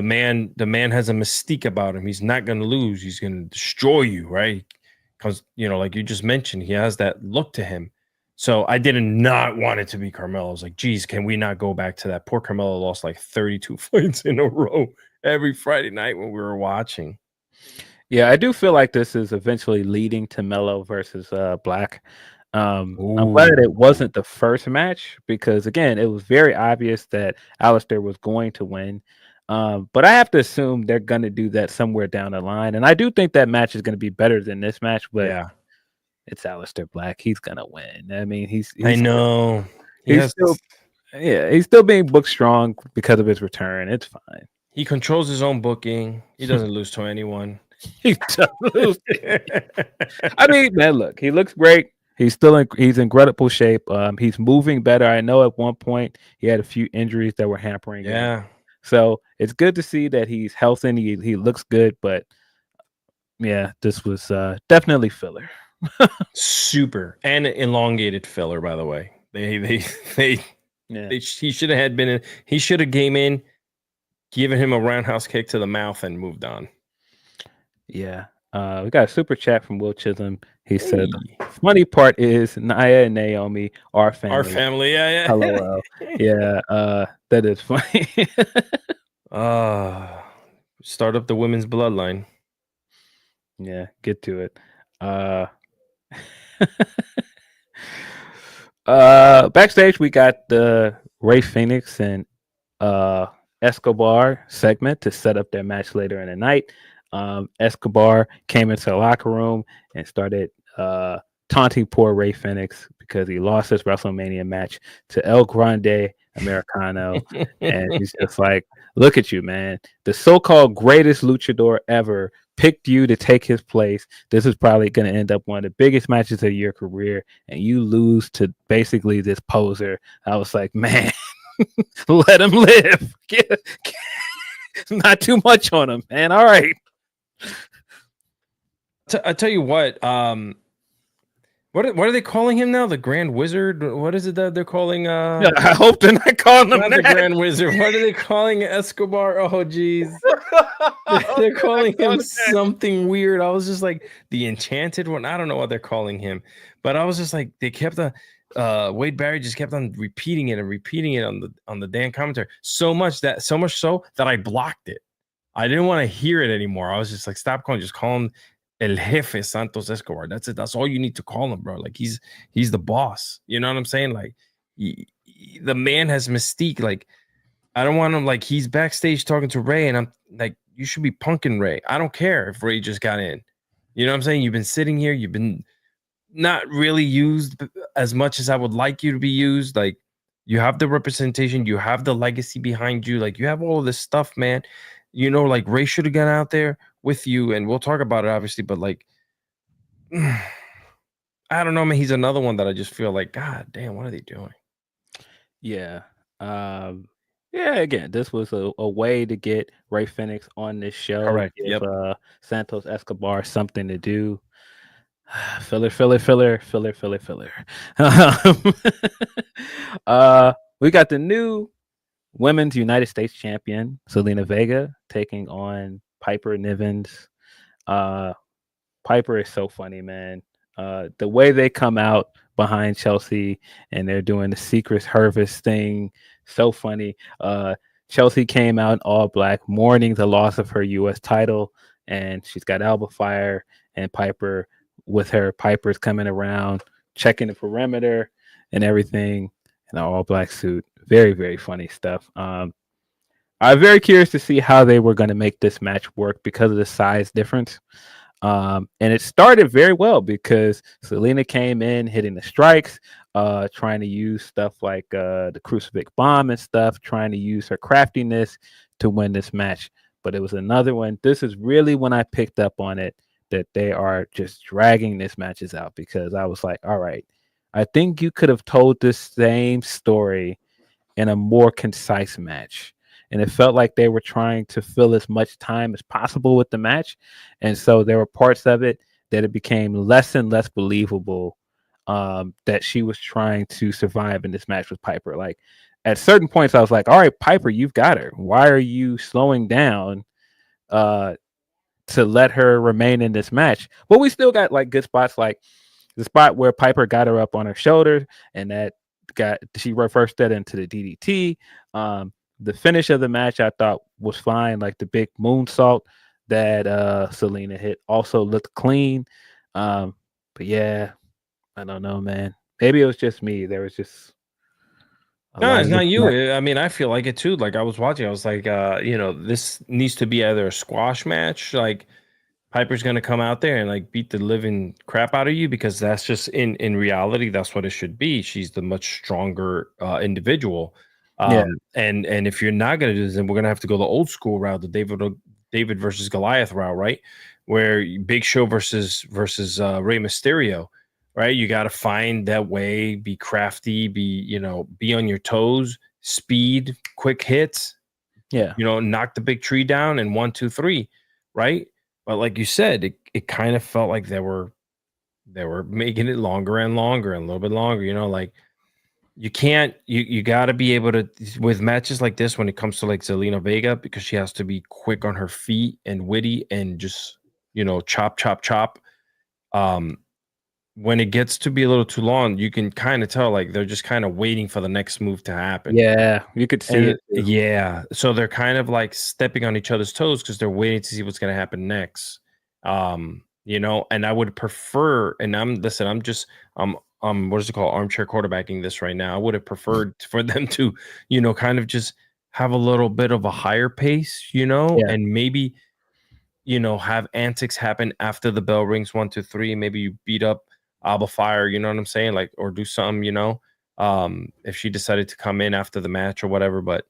S2: man has a mystique about him. He's not going to lose. He's going to destroy you, right? Because, like you just mentioned, he has that look to him. So I did not want it to be Carmelo. I was like, geez, can we not go back to that? Poor Carmelo lost 32 fights in a row every Friday night when we were watching.
S3: Yeah, I do feel like this is eventually leading to Melo versus Black. I'm glad that it wasn't the first match because, again, it was very obvious that Aleister was going to win. But I have to assume they're going to do that somewhere down the line. And I do think that match is going to be better than this match. But yeah, it's Aleister Black. He's going to win. He's
S2: I know.
S3: He's still being booked strong because of his return. It's fine.
S2: He controls his own booking. He doesn't lose to anyone.
S3: He doesn't lose. Man, look, he looks great. He's in incredible shape. He's moving better. I know at one point he had a few injuries that were hampering him. So it's good to see that he's healthy. He looks good, but yeah, this was definitely filler.
S2: Super and elongated filler, by the way. He should have been in. He should have came in, given him a roundhouse kick to the mouth, and moved on.
S3: Yeah. We got a super chat from Will Chisholm. He said, the funny part is Nia and Naomi are family.
S2: Our family, yeah.
S3: Hello. Yeah, that is funny.
S2: Start up the women's bloodline.
S3: Yeah, get to it. Backstage, we got the Rey Fenix and Escobar segment to set up their match later in the night. Escobar came into the locker room and started taunting poor Rey Fenix because he lost his WrestleMania match to El Grande Americano. And he's just like, look at you, man. The so-called greatest luchador ever picked you to take his place. This is probably going to end up one of the biggest matches of your career, and you lose to basically this poser. I was like, man, let him live. Not too much on him, man. All right.
S2: I tell you what, What are they calling him now? The Grand Wizard? What is it that they're calling?
S3: Yeah, I hope they're not calling him
S2: Not the
S3: that.
S2: Grand Wizard. What are they calling Escobar? Oh, jeez. They're calling him something weird. I was just like the Enchanted One. I don't know what they're calling him, but I was just like they kept Wade Barry just kept on repeating it on the damn commentary so much so that I blocked it. I didn't want to hear it anymore. I was just like, stop calling, just call him El Jefe Santos Escobar. That's it. That's all you need to call him, bro. Like he's the boss. You know what I'm saying? Like the man has mystique. Like I don't want him like he's backstage talking to Ray, and I'm like, you should be punking Ray. I don't care if Ray just got in. You know what I'm saying? You've been sitting here. You've been not really used as much as I would like you to be used. Like you have the representation. You have the legacy behind you. Like you have all of this stuff, man. You know, like Ray should have gone out there with you, and we'll talk about it obviously, but like I don't know, man. He's another one that I just feel like, God damn, what are they doing?
S3: Yeah. Yeah, again, this was a way to get Ray Phoenix on this show.
S2: Correct.
S3: Give
S2: Yep.
S3: Santos Escobar something to do. Filler. We got the new Women's United States Champion, Zelina Vega, taking on Piper Nivens. Piper is so funny, man. The way they come out behind Chelsea and they're doing the Secret Harvest thing, so funny. Chelsea came out in all black, mourning the loss of her U.S. title, and she's got elbow fire, and Piper with her. Piper's coming around, checking the perimeter and everything in an all black suit. Very, very funny stuff. I'm very curious to see how they were going to make this match work because of the size difference. And it started very well because Zelina came in hitting the strikes, trying to use stuff like the crucifix bomb and stuff, trying to use her craftiness to win this match. But it was another one. This is really when I picked up on it that they are just dragging this matches out, because I was like, all right, I think you could have told this same story in a more concise match. And it felt like they were trying to fill as much time as possible with the match. And so there were parts of it that it became less and less believable that she was trying to survive in this match with Piper. Like at certain points, I was like, all right, Piper, you've got her. Why are you slowing down to let her remain in this match? But we still got like good spots, like the spot where Piper got her up on her shoulder and she reversed that into the DDT. The finish of the match I thought was fine, like the big moonsault that Zelina hit also looked clean. But yeah, I don't know, man. Maybe it was just me. There was just
S2: No, it's not you. I mean, I feel like it too. Like I was watching, I was like, this needs to be either a squash match, like Piper's gonna come out there and like beat the living crap out of you, because that's just in reality, that's what it should be. She's the much stronger individual. And if you're not gonna do this, then we're gonna have to go the old school route, the David versus Goliath route, right? Where Big Show versus Rey Mysterio, right? You got to find that way, be crafty, be on your toes, speed, quick hits.
S3: Yeah,
S2: knock the big tree down and 1, 2, 3, right? But like you said, it kind of felt like they were making it longer and longer and a little bit longer. Like you can't, you got to be able to, with matches like this, when it comes to like Zelina Vega, because she has to be quick on her feet and witty and just chop. When it gets to be a little too long, you can kind of tell like they're just kind of waiting for the next move to happen.
S3: Yeah, you could see it.
S2: Yeah, so they're kind of like stepping on each other's toes because they're waiting to see what's going to happen next. And I would prefer, and I'm what is it called, armchair quarterbacking this right now. I would have preferred for them to kind of just have a little bit of a higher pace, and maybe have antics happen after the bell rings, 1, 2, 3. Maybe you beat up Alba Fire, you know what I'm saying? Like, or do something, if she decided to come in after the match or whatever. But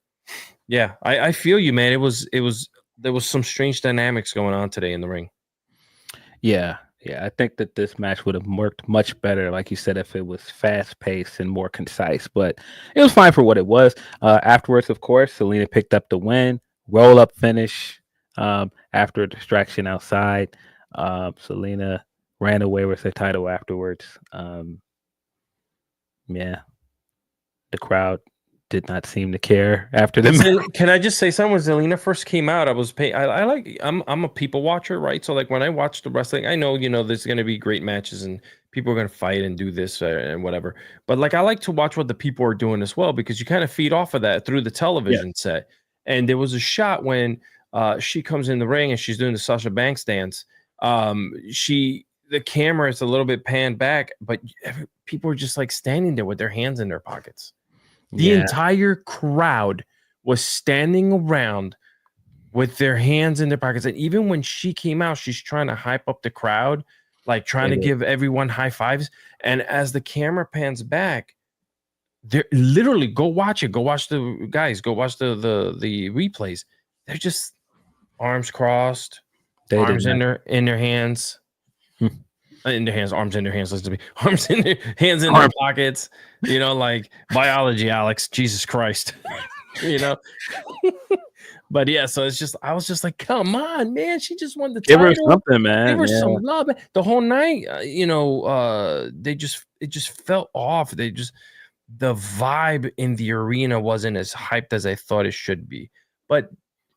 S2: yeah, I feel you, man. There was some strange dynamics going on today in the ring.
S3: Yeah. I think that this match would have worked much better, like you said, if it was fast paced and more concise. But it was fine for what it was. Afterwards, of course, Zelina picked up the win, roll up finish after a distraction outside. Zelina ran away with the title afterwards. Yeah, the crowd did not seem to care after the match.
S2: Can I just say something? When Zelina first came out, I was paying. I like. I'm a people watcher, right? So like when I watch the wrestling, I know there's going to be great matches and people are going to fight and do this and whatever. But like I like to watch what the people are doing as well because you kind of feed off of that through the television set. And there was a shot when she comes in the ring and she's doing the Sasha Banks dance. The camera is a little bit panned back, but people are just like standing there with their hands in their pockets. The entire crowd was standing around with their hands in their pockets. And even when she came out, she's trying to hype up the crowd, like trying to give everyone high fives. And as the camera pans back, they're literally go watch it. Go watch the guys. Go watch the replays. They're just arms crossed, arms in their hands. In their hands, arms in their hands. Listen to me. Arms in their hands in their pockets. Like biology, Alex. Jesus Christ. But yeah, so I was just like, come on, man. She just won the title.
S3: Give her something, man.
S2: Give her some love. The whole night, it just felt off. The vibe in the arena wasn't as hyped as I thought it should be. But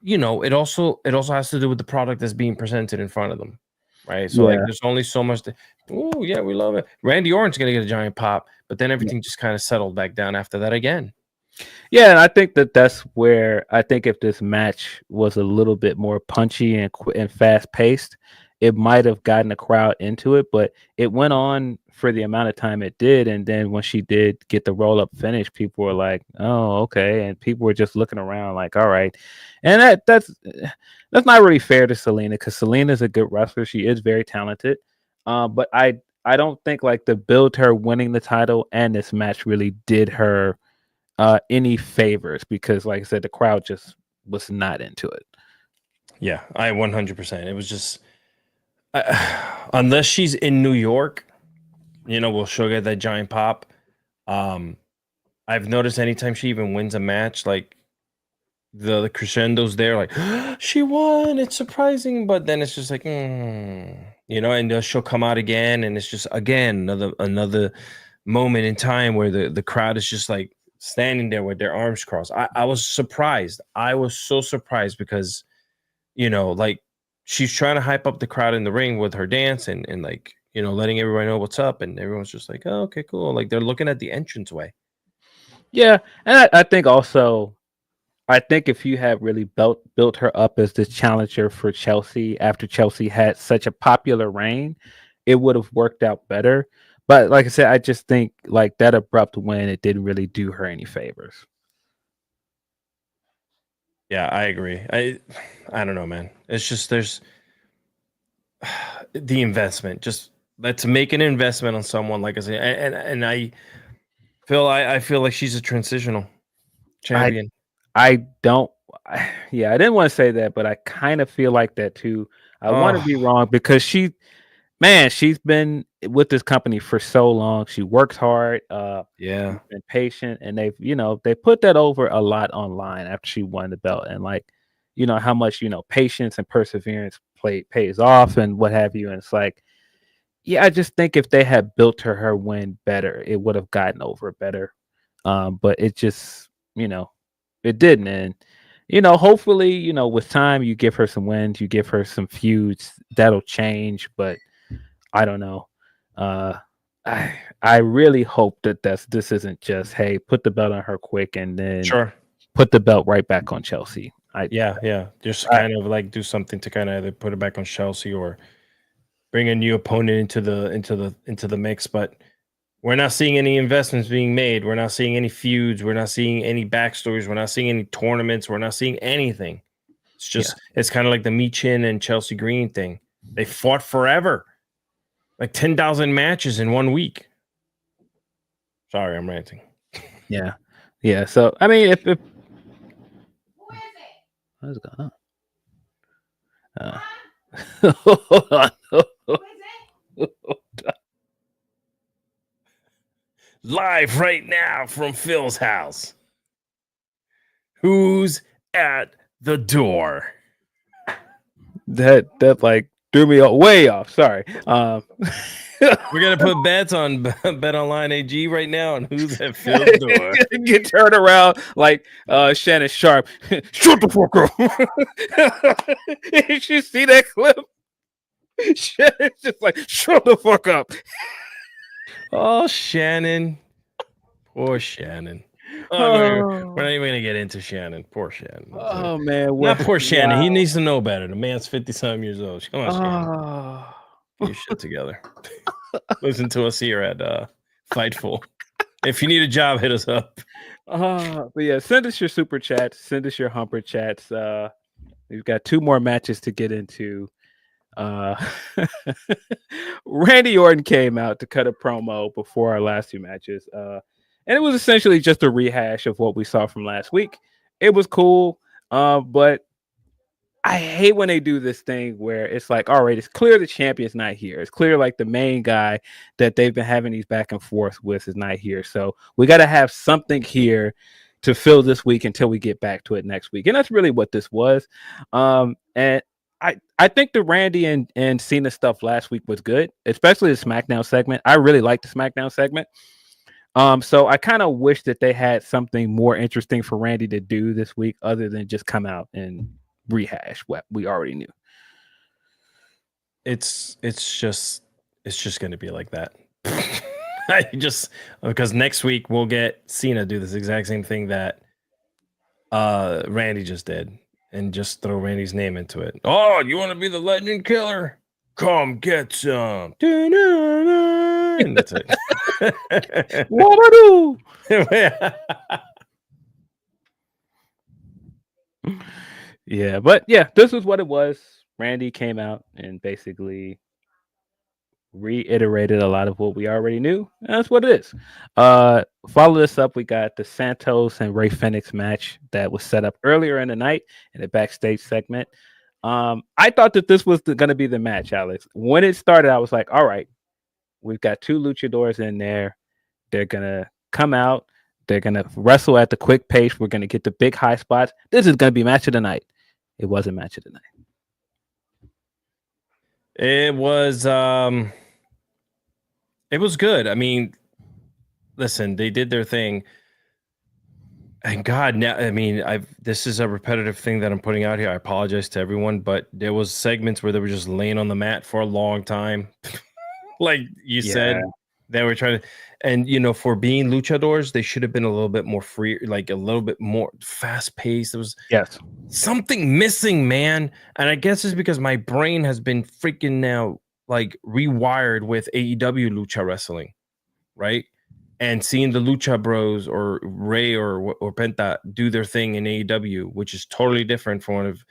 S2: it also has to do with the product that's being presented in front of them. Right. So like there's only so much oh yeah, we love it. Randy Orton's gonna get a giant pop, but then everything just kind of settled back down after that again.
S3: Yeah, and I think that's where I think if this match was a little bit more punchy and fast paced, it might have gotten the crowd into it, but it went on for the amount of time it did. And then when she did get the roll up finish, people were like, oh, okay. And people were just looking around like, all right. And that's not really fair to Zelina because Zelina's a good wrestler. She is very talented. But I don't think like the build to her winning the title and this match really did her any favors because like I said, the crowd just was not into it.
S2: Yeah, I 100%. It was just unless she's in New York, she'll get that giant pop. I've noticed anytime she even wins a match, like the crescendo's there, like she won, it's surprising, but then it's just like, and she'll come out again, and it's just again another moment in time where the crowd is just like standing there with their arms crossed. I was surprised. I was so surprised because, like she's trying to hype up the crowd in the ring with her dance and like, letting everybody know what's up. And everyone's just like, oh, okay, cool. Like they're looking at the entranceway.
S3: Yeah. And I think also, if you had really built her up as the challenger for Chelsea after Chelsea had such a popular reign, it would have worked out better. But like I said, I just think like that abrupt win, it didn't really do her any favors.
S2: Yeah, I agree. I don't know, man. It's just there's the investment. Just let's make an investment on someone like I say, and I feel like she's a transitional champion.
S3: I didn't want to say that, but I kind of feel like that too. I want to be wrong because she's been with this company for so long. She works hard, been patient, and they put that over a lot online after she won the belt, and like, how much patience and perseverance pays off and what have you. And it's like, yeah, I just think if they had built her win better, it would have gotten over better. But it just, it didn't. And, hopefully, with time, you give her some wins, you give her some feuds, that'll change. But I don't know. I really hope that this isn't just, hey, put the belt on her quick and then put the belt right back on Chelsea.
S2: Just kind of like do something to kind of either put it back on Chelsea or bring a new opponent into the mix. But we're not seeing any investments being made. We're not seeing any feuds. We're not seeing any backstories. We're not seeing any tournaments. We're not seeing anything. It's just it's kind of like the Michin and Chelsea Green thing. They fought forever, like 10,000 matches in 1 week. Sorry, I'm ranting.
S3: Yeah. So I mean, if what's going on? Hold on.
S2: Live right now from Phil's house. Who's at the door?
S3: That like threw me way off. Sorry.
S2: We're gonna put bets on Bet Online AG right now on who's at Phil's door.
S3: Get turned around like Shannon Sharp. Shut the fuck up. Did you see that clip? Shannon's just like, shut the fuck up.
S2: Oh, Shannon. Poor Shannon. We're not even gonna get into Shannon. Poor Shannon.
S3: Oh man,
S2: not poor Shannon. Wow. He needs to know better. The man's 50-some years old. Come on, Shannon. Get your shit together. Listen to us here at Fightful. If you need a job, hit us up.
S3: But yeah, send us your super chats. Send us your humper chats. We've got 2 more matches to get into. Randy Orton came out to cut a promo before our last 2 matches. And it was essentially just a rehash of what we saw from last week. It was cool. But I hate when they do this thing where it's like, all right, it's clear the champion's not here. It's clear like the main guy that they've been having these back and forth with is not here. So we got to have something here to fill this week until we get back to it next week. And that's really what this was. And I think the Randy and Cena stuff last week was good, especially the SmackDown segment. I really liked the SmackDown segment. So I kind of wish that they had something more interesting for Randy to do this week other than just come out and rehash what we already knew.
S2: It's just going to be like that. Because next week we'll get Cena do this exact same thing that Randy just did and just throw Randy's name into it. Oh, you want to be the legend killer? Come get some. And that's it.
S3: What I do? Yeah, but yeah, this is what it was. Randy came out and basically reiterated a lot of what we already knew. That's what it is. Follow this up. We got the Santos and Rey Fenix match that was set up earlier in the night in the backstage segment. I thought that this was going to be the match, Alex. When it started, I was like, all right, we've got 2 luchadors in there. They're going to come out. They're going to wrestle at the quick pace. We're going to get the big high spots. This is going to be match of the night. It wasn't match of the night.
S2: It was good. I mean, listen, they did their thing. And God, now, I mean, this is a repetitive thing that I'm putting out here. I apologize to everyone, but there was segments where they were just laying on the mat for a long time. Like you said, they were trying to, and for being luchadors, they should have been a little bit more free, like a little bit more fast paced. There was something missing, man. And I guess it's because my brain has been freaking now like rewired with AEW lucha wrestling, right? And seeing the Lucha Bros or Ray or Penta do their thing in AEW, which is totally different from one of,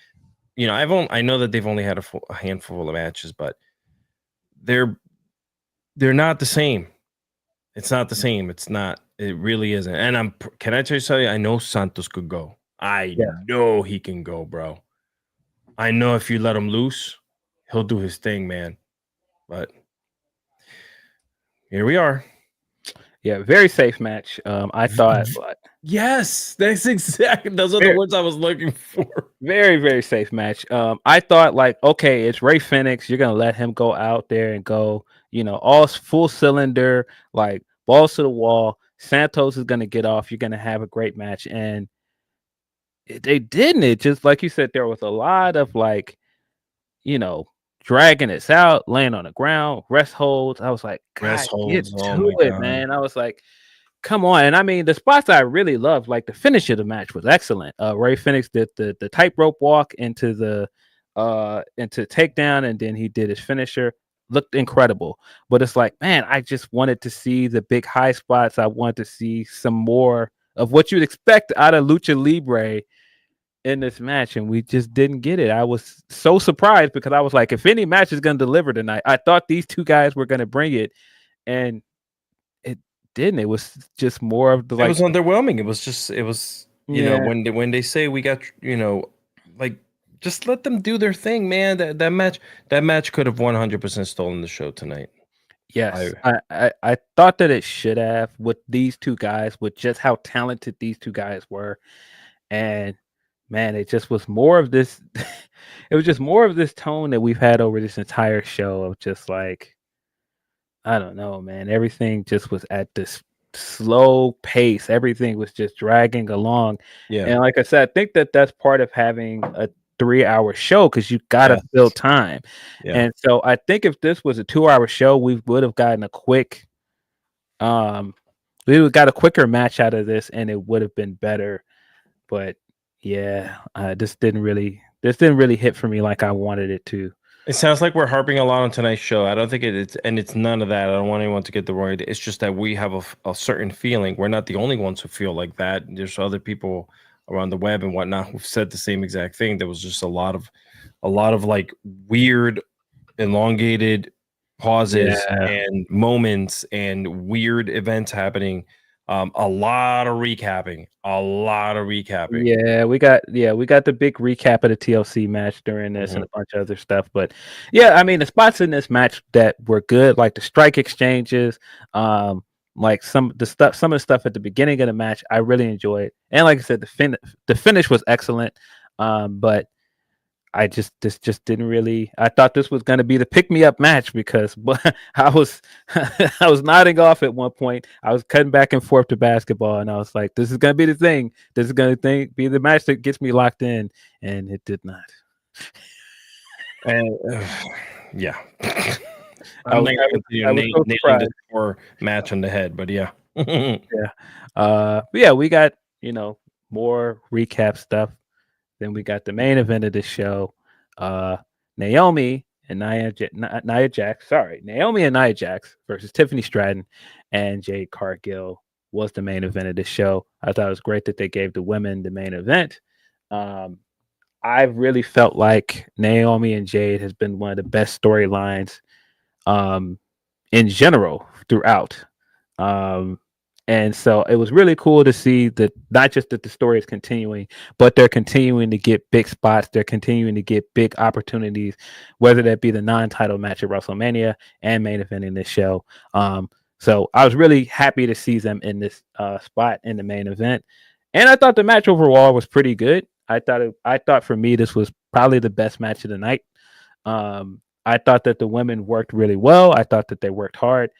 S2: I know that they've only had a handful of matches, but they're not the same. It's not the same. It's not. It really isn't. And can I tell you something? I know Santos could go. I know he can go, bro. I know if you let him loose, he'll do his thing, man. But here we are.
S3: Yeah, very safe match. I thought.
S2: Yes, those are the words I was looking for.
S3: Very, very safe match. I thought like, okay, it's Rey Fenix. You're gonna let him go out there and go, all full cylinder, like balls to the wall. Santos is gonna get off. You're gonna have a great match, and they didn't. It just like you said, there was a lot of like, dragging us out, laying on the ground, rest holds. I was like, God, get to it, man. I was like, come on. And I mean, the spots I really loved, like the finish of the match was excellent. Rey Fenix did the tightrope walk into takedown, and then he did his finisher. Looked incredible. But it's like, man, I just wanted to see the big high spots. I wanted to see some more of what you'd expect out of Lucha Libre in this match, and we just didn't get it. I was so surprised because I was like, if any match is going to deliver tonight, I thought these 2 guys were going to bring it, and it didn't. It was just more of the
S2: It was underwhelming. It was when they say we got like just let them do their thing, man. That match could have 100% stolen the show tonight.
S3: Yes, I thought that it should have with these 2 guys, with just how talented these 2 guys were, and man, it just was more of this. It was just more of this tone that we've had over this entire show of just like, I don't know, man. Everything just was at this slow pace. Everything was just dragging along.
S2: Yeah.
S3: And like I said, I think that that's part of having a 3-hour show because you got to
S2: Yes.
S3: fill time.
S2: Yeah.
S3: And so I think if this was a 2-hour show, we would have gotten a quick, we would have got a quicker match out of this, and it would have been better. But yeah, this didn't really hit for me like I wanted it to.
S2: It sounds like we're harping a lot on tonight's show. I don't think it's none of that. I don't want anyone to get the wrong idea. It's just that we have a certain feeling. We're not the only ones who feel like that. There's other people around the web and whatnot who've said the same exact thing. There was just a lot of like weird, elongated pauses and moments and weird events happening. A lot of recapping.
S3: Yeah, we got the big recap of the TLC match during this and a bunch of other stuff. But yeah, I mean the spots in this match that were good, like the strike exchanges, like some of the stuff at the beginning of the match, I really enjoyed. And like I said, the finish was excellent. But I just didn't really. I thought this was going to be the pick me up match because I was I was nodding off at one point. I was cutting back and forth to basketball, and I was like, "This is going to be the thing. This is going to be the match that gets me locked in," and it did not.
S2: And yeah,
S3: I was so
S2: nailing this poor match on the head, but yeah,
S3: But yeah, we got more recap stuff. Then we got the main event of the show. Naomi and Nia Jax versus Tiffany Stratton and Jade Cargill was the main event of the show. I thought it was great that they gave the women the main event. I really felt like Naomi and Jade has been one of the best storylines in general throughout. And so it was really cool to see that not just that the story is continuing, but they're continuing to get big spots. They're continuing to get big opportunities, whether that be the non-title match at WrestleMania and main event in this show. So I was really happy to see them in this spot in the main event. And I thought the match overall was pretty good. I thought for me, this was probably the best match of the night. I thought that the women worked really well. I thought that they worked hard.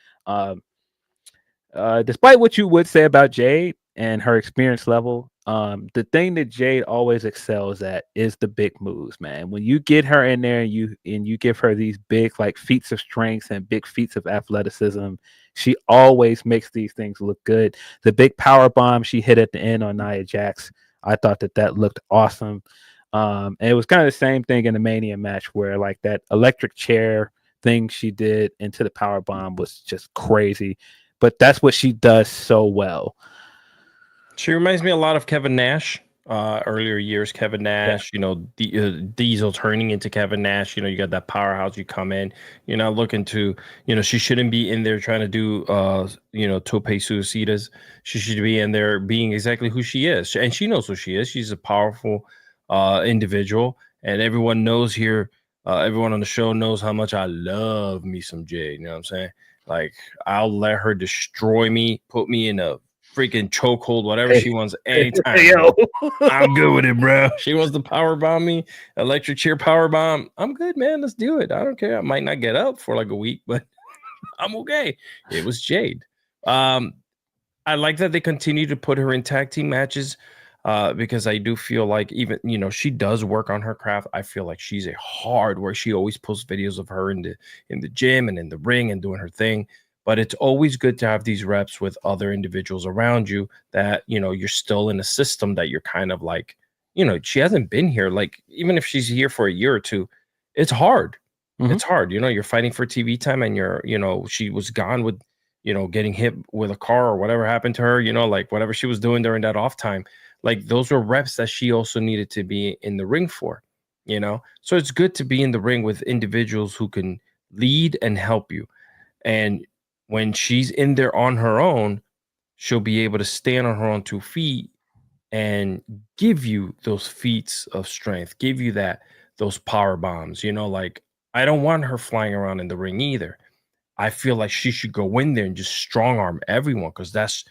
S3: Despite what you would say about Jade and her experience level, the thing that Jade always excels at is the big moves, man. When you get her in there and you give her these big like feats of strength and big feats of athleticism, she always makes these things look good. The big power bomb she hit at the end on Nia Jax, I thought that looked awesome. And it was kind of the same thing in the Mania match where like that electric chair thing she did into the power bomb was just crazy. But that's what she does so well.
S2: She reminds me a lot of Kevin Nash, earlier years. Kevin Nash, Diesel turning into Kevin Nash. You got that powerhouse. You come in, you're not looking to, she shouldn't be in there trying to do, tope suicidas. She should be in there being exactly who she is. And she knows who she is. She's a powerful individual. And everyone knows here, everyone on the show knows how much I love me some Jade. You know what I'm saying? Like, I'll let her destroy me, put me in a freaking chokehold, whatever she wants, anytime. I'm good with it, bro. She wants to power bomb me, electric chair power bomb. I'm good, man. Let's do it. I don't care. I might not get up for like a week, but I'm okay. It was Jade. I like that they continue to put her in tag team matches. Because I do feel like even, she does work on her craft. I feel like she's a hard worker. She always posts videos of her in the gym and in the ring and doing her thing. But it's always good to have these reps with other individuals around you that, you're still in a system that you're kind of like, she hasn't been here. Like, even if she's here for a year or two, it's hard. Mm-hmm. It's hard. You're fighting for TV time and she was gone with, getting hit with a car or whatever happened to her, like whatever she was doing during that off time. Like, those were reps that she also needed to be in the ring for, So it's good to be in the ring with individuals who can lead and help you. And when she's in there on her own, she'll be able to stand on her own 2 feet and give you those feats of strength, give you those power bombs. Like, I don't want her flying around in the ring either. I feel like she should go in there and just strong arm everyone because that's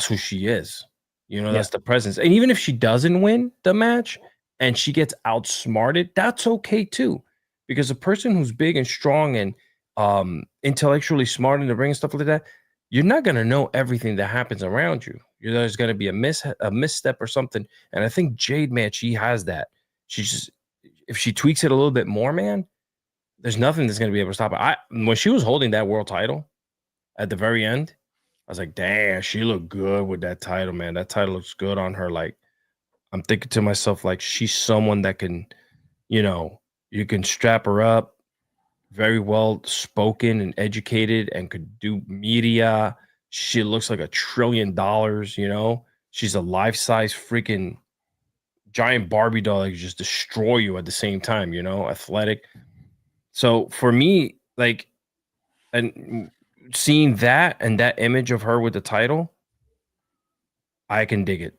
S2: who she is. That's the presence. And even if she doesn't win the match and she gets outsmarted, that's okay too. Because a person who's big and strong and intellectually smart in the ring and stuff like that, you're not going to know everything that happens around you. There's going to be a misstep or something. And I think Jade, man, she has that. If she tweaks it a little bit more, man, there's nothing that's going to be able to stop it. When she was holding that world title at the very end, I was like, damn, she looked good with that title, man. That title looks good on her. Like, I'm thinking to myself, like, she's someone that can, you can strap her up, very well spoken and educated, and could do media. She looks like $1 trillion, She's a life-size freaking giant Barbie doll that could just destroy you at the same time, athletic. So for me, like, and seeing that and that image of her with the title, I can dig it.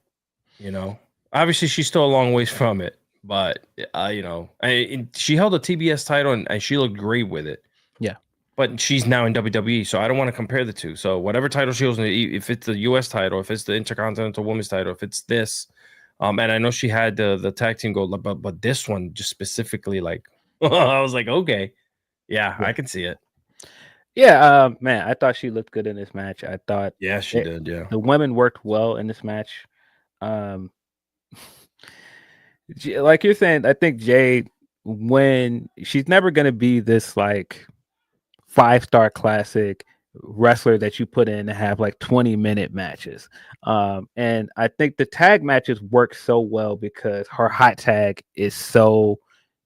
S2: Obviously she's still a long ways from it, but she held a TBS title and she looked great with it.
S3: Yeah,
S2: but she's now in WWE, so I don't want to compare the two. So whatever title she holds, if it's the US title, if it's the Intercontinental Women's title, if it's this, and I know she had the tag team gold, but this one just specifically, like, I was like, okay, yeah, I can see it.
S3: Yeah, man, I thought she looked good in this match. I thought,
S2: yeah, she did. Yeah,
S3: the women worked well in this match. Like you're saying, I think Jade, when she's never going to be this like 5-star classic wrestler that you put in to have like 20-minute matches. And I think the tag matches work so well because her hot tag is so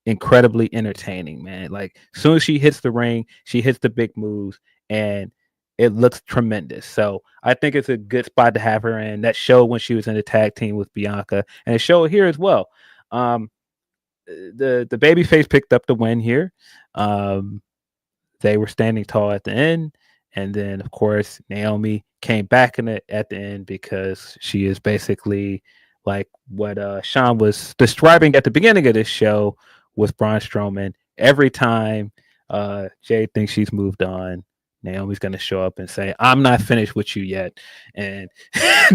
S3: incredibly entertaining, man. Like, as soon as she hits the ring, she hits the big moves and it looks tremendous. So I think it's a good spot to have her in. That show when she was in the tag team with Bianca, and it showed here as well. The babyface picked up the win here. They were standing tall at the end, and then of course Naomi came back at the end because she is basically like what Sean was describing at the beginning of this show with Braun Strowman. Every time Jade thinks she's moved on, Naomi's going to show up and say, I'm not finished with you yet, and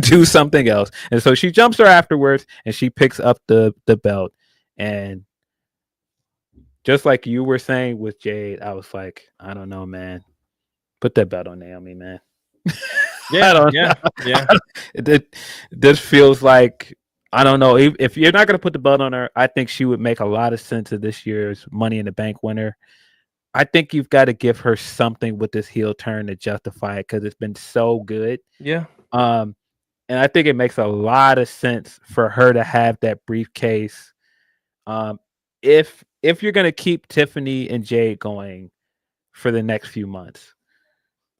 S3: do something else. And so she jumps her afterwards and she picks up the belt. And just like you were saying with Jade, I was like, I don't know, man. Put that belt on Naomi, man.
S2: Yeah.
S3: This feels like, I don't know. If you're not going to put the belt on her, I think she would make a lot of sense of this year's Money in the Bank winner. I think you've got to give her something with this heel turn to justify it because it's been so good.
S2: Yeah.
S3: And I think it makes a lot of sense for her to have that briefcase. If you're going to keep Tiffany and Jade going for the next few months,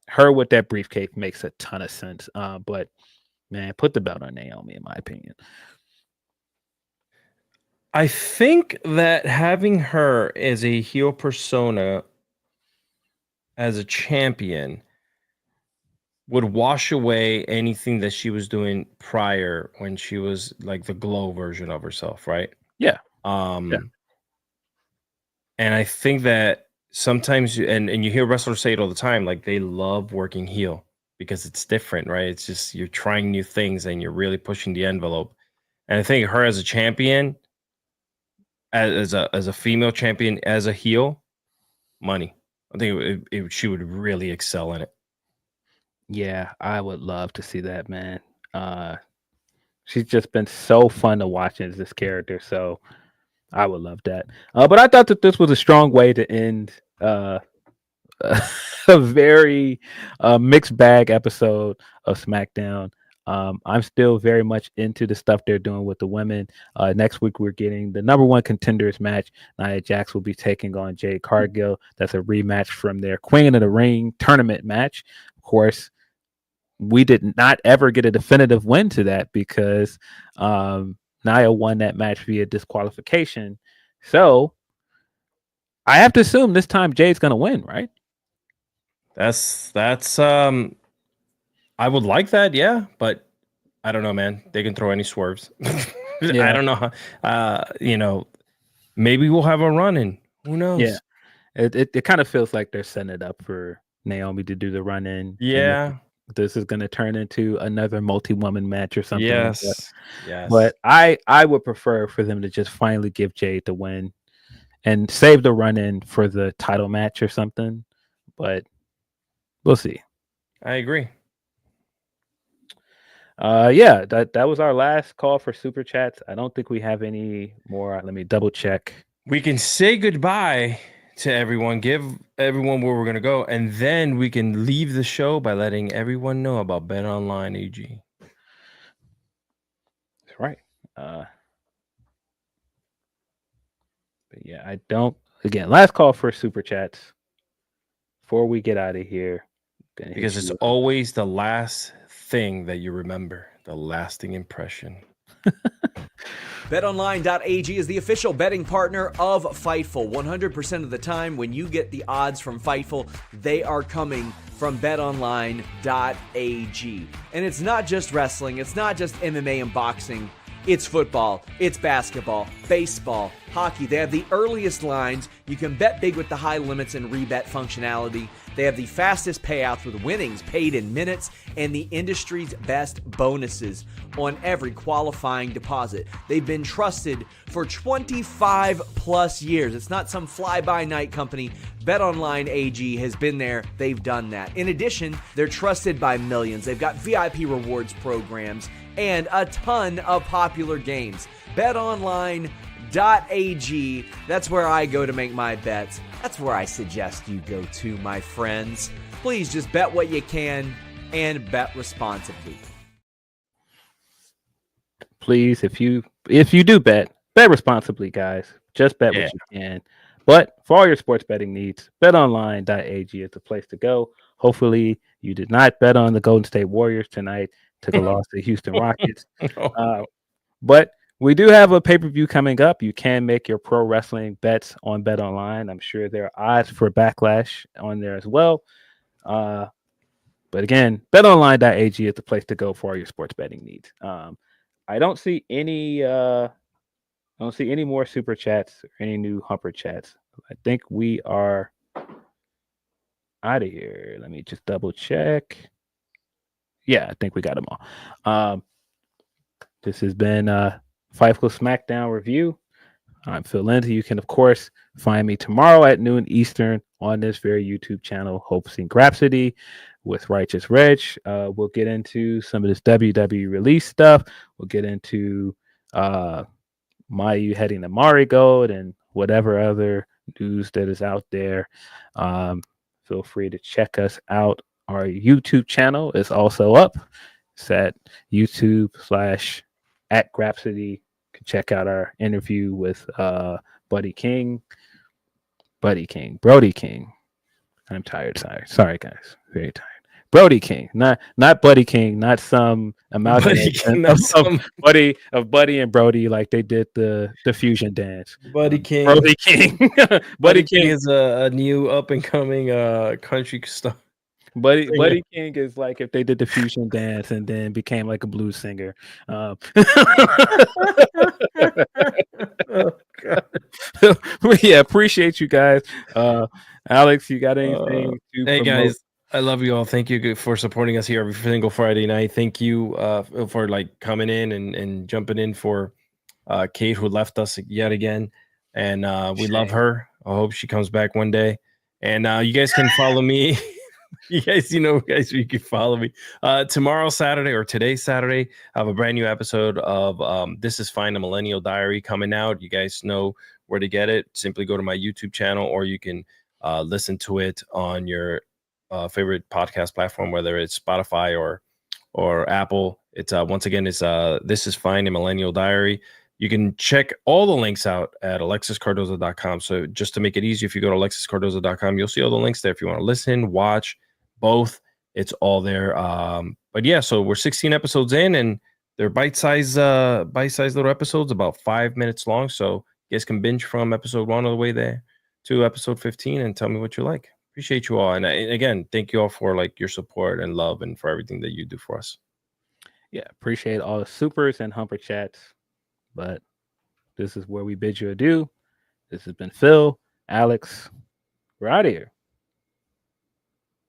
S3: her with that briefcase makes a ton of sense. But man, put the belt on Naomi, in my opinion.
S2: I think that having her as a heel persona as a champion would wash away anything that she was doing prior when she was like the glow version of herself, right?
S3: Yeah.
S2: And I think that sometimes and you hear wrestlers say it all the time, like they love working heel because it's different, right? It's just you're trying new things and you're really pushing the envelope. And I think her as a champion, as a female champion, as a heel, money. I think she would really excel in it.
S3: Yeah, I would love to see that, man. She's just been so fun to watch as this character, so I would love that. But I thought that this was a strong way to end a very mixed bag episode of SmackDown. I'm still very much into the stuff they're doing with the women. Next week, we're getting the number one contenders match. Nia Jax will be taking on Jade Cargill. That's a rematch from their Queen of the Ring tournament match. Of course, we did not ever get a definitive win to that because Nia won that match via disqualification. So I have to assume this time Jade's going to win, right?
S2: That's I would like that, yeah, but I don't know, man. They can throw any swerves. I don't know. Maybe we'll have a run in. Who knows?
S3: Yeah, it kind of feels like they're setting it up for Naomi to do the run in.
S2: Yeah,
S3: this is going to turn into another multi-woman match or something.
S2: Yes. Yes.
S3: But I would prefer for them to just finally give Jade the win and save the run-in for the title match or something. But we'll see.
S2: I agree.
S3: Yeah, that was our last call for super chats. I don't think we have any more. Let me double check.
S2: We can say goodbye to everyone, give everyone where we're going to go, and then we can leave the show by letting everyone know about BetOnline AG.
S3: That's right. But yeah, I don't. Again, last call for super chats before we get out of here.
S2: Because it's always the last thing that you remember, the lasting impression.
S1: BetOnline.ag is the official betting partner of Fightful. 100% of the time when you get the odds from Fightful, they are coming from BetOnline.ag. And it's not just wrestling, it's not just MMA and boxing. It's football, it's basketball, baseball, hockey. They have the earliest lines. You can bet big with the high limits and rebet functionality. They have the fastest payouts with winnings paid in minutes and the industry's best bonuses on every qualifying deposit. They've been trusted for 25 plus years. It's not some fly-by-night company. BetOnline AG has been there. They've done that. In addition, they're trusted by millions. They've got VIP rewards programs and a ton of popular games. BetOnline.ag, that's where I go to make my bets. That's where I suggest you go to, my friends. Please just bet what you can and bet responsibly.
S3: Please, if you do bet responsibly, guys. Just bet what you can. But for all your sports betting needs, betonline.ag is the place to go. Hopefully, you did not bet on the Golden State Warriors tonight. Took a loss to Houston Rockets. But we do have a pay-per-view coming up. You can make your pro wrestling bets on BetOnline. I'm sure there are odds for Backlash on there as well. But again, betonline.ag is the place to go for all your sports betting needs. I don't see any more super chats or any new Humper chats. I think we are out of here. Let me just double check. Yeah, I think we got them all. This has been Fightful Smackdown review. I'm Phil Lindsay. You can, of course, find me tomorrow at noon Eastern on this very YouTube channel, Hopes and Grapsody, with Righteous Reg. We'll get into some of this WWE release stuff. We'll get into Mayu heading to Marigold and whatever other news that is out there. Feel free to check us out. Our YouTube channel is also up. It's at YouTube/@Grapsody. You can check out our interview with Brody King. I'm tired. Sorry, guys. Very tired. Brody King, not Buddy King, not some amalgamation of Buddy and Brody like they did the fusion dance.
S2: Buddy King.
S3: Brody King.
S2: Buddy King is a new up and coming country star.
S3: Buddy King is like if they did the fusion dance and then became like a blues singer. Oh, God. Yeah, appreciate you guys. Alex, you got anything to
S2: Hey
S3: promote?
S2: guys, I love you all. Thank you for supporting us here every single Friday night. Thank you for like coming in and jumping in for Kate, who left us yet again, and we love her. I hope she comes back one day. And you guys can follow me. You can follow me tomorrow, Saturday, or today, Saturday. I have a brand new episode of This Is Fine, a Millennial Diary coming out. You guys know where to get it. Simply go to my YouTube channel, or you can listen to it on your favorite podcast platform, whether it's Spotify or Apple. It's once again, it's This Is Fine, a Millennial Diary. You can check all the links out at alexiscardoza.com. So just to make it easy, if you go to alexiscardoza.com, you'll see all the links there. If you want to listen, watch both, it's all there. But yeah, so we're 16 episodes in, and they're bite-sized little episodes, about 5 minutes long. So you guys can binge from episode 1 all the way there to episode 15 and tell me what you like. Appreciate you all. And again, thank you all for like your support and love and for everything that you do for us.
S3: Yeah, appreciate all the supers and Humper chats. But this is where we bid you adieu. This has been Phil, Alex. We're out of here.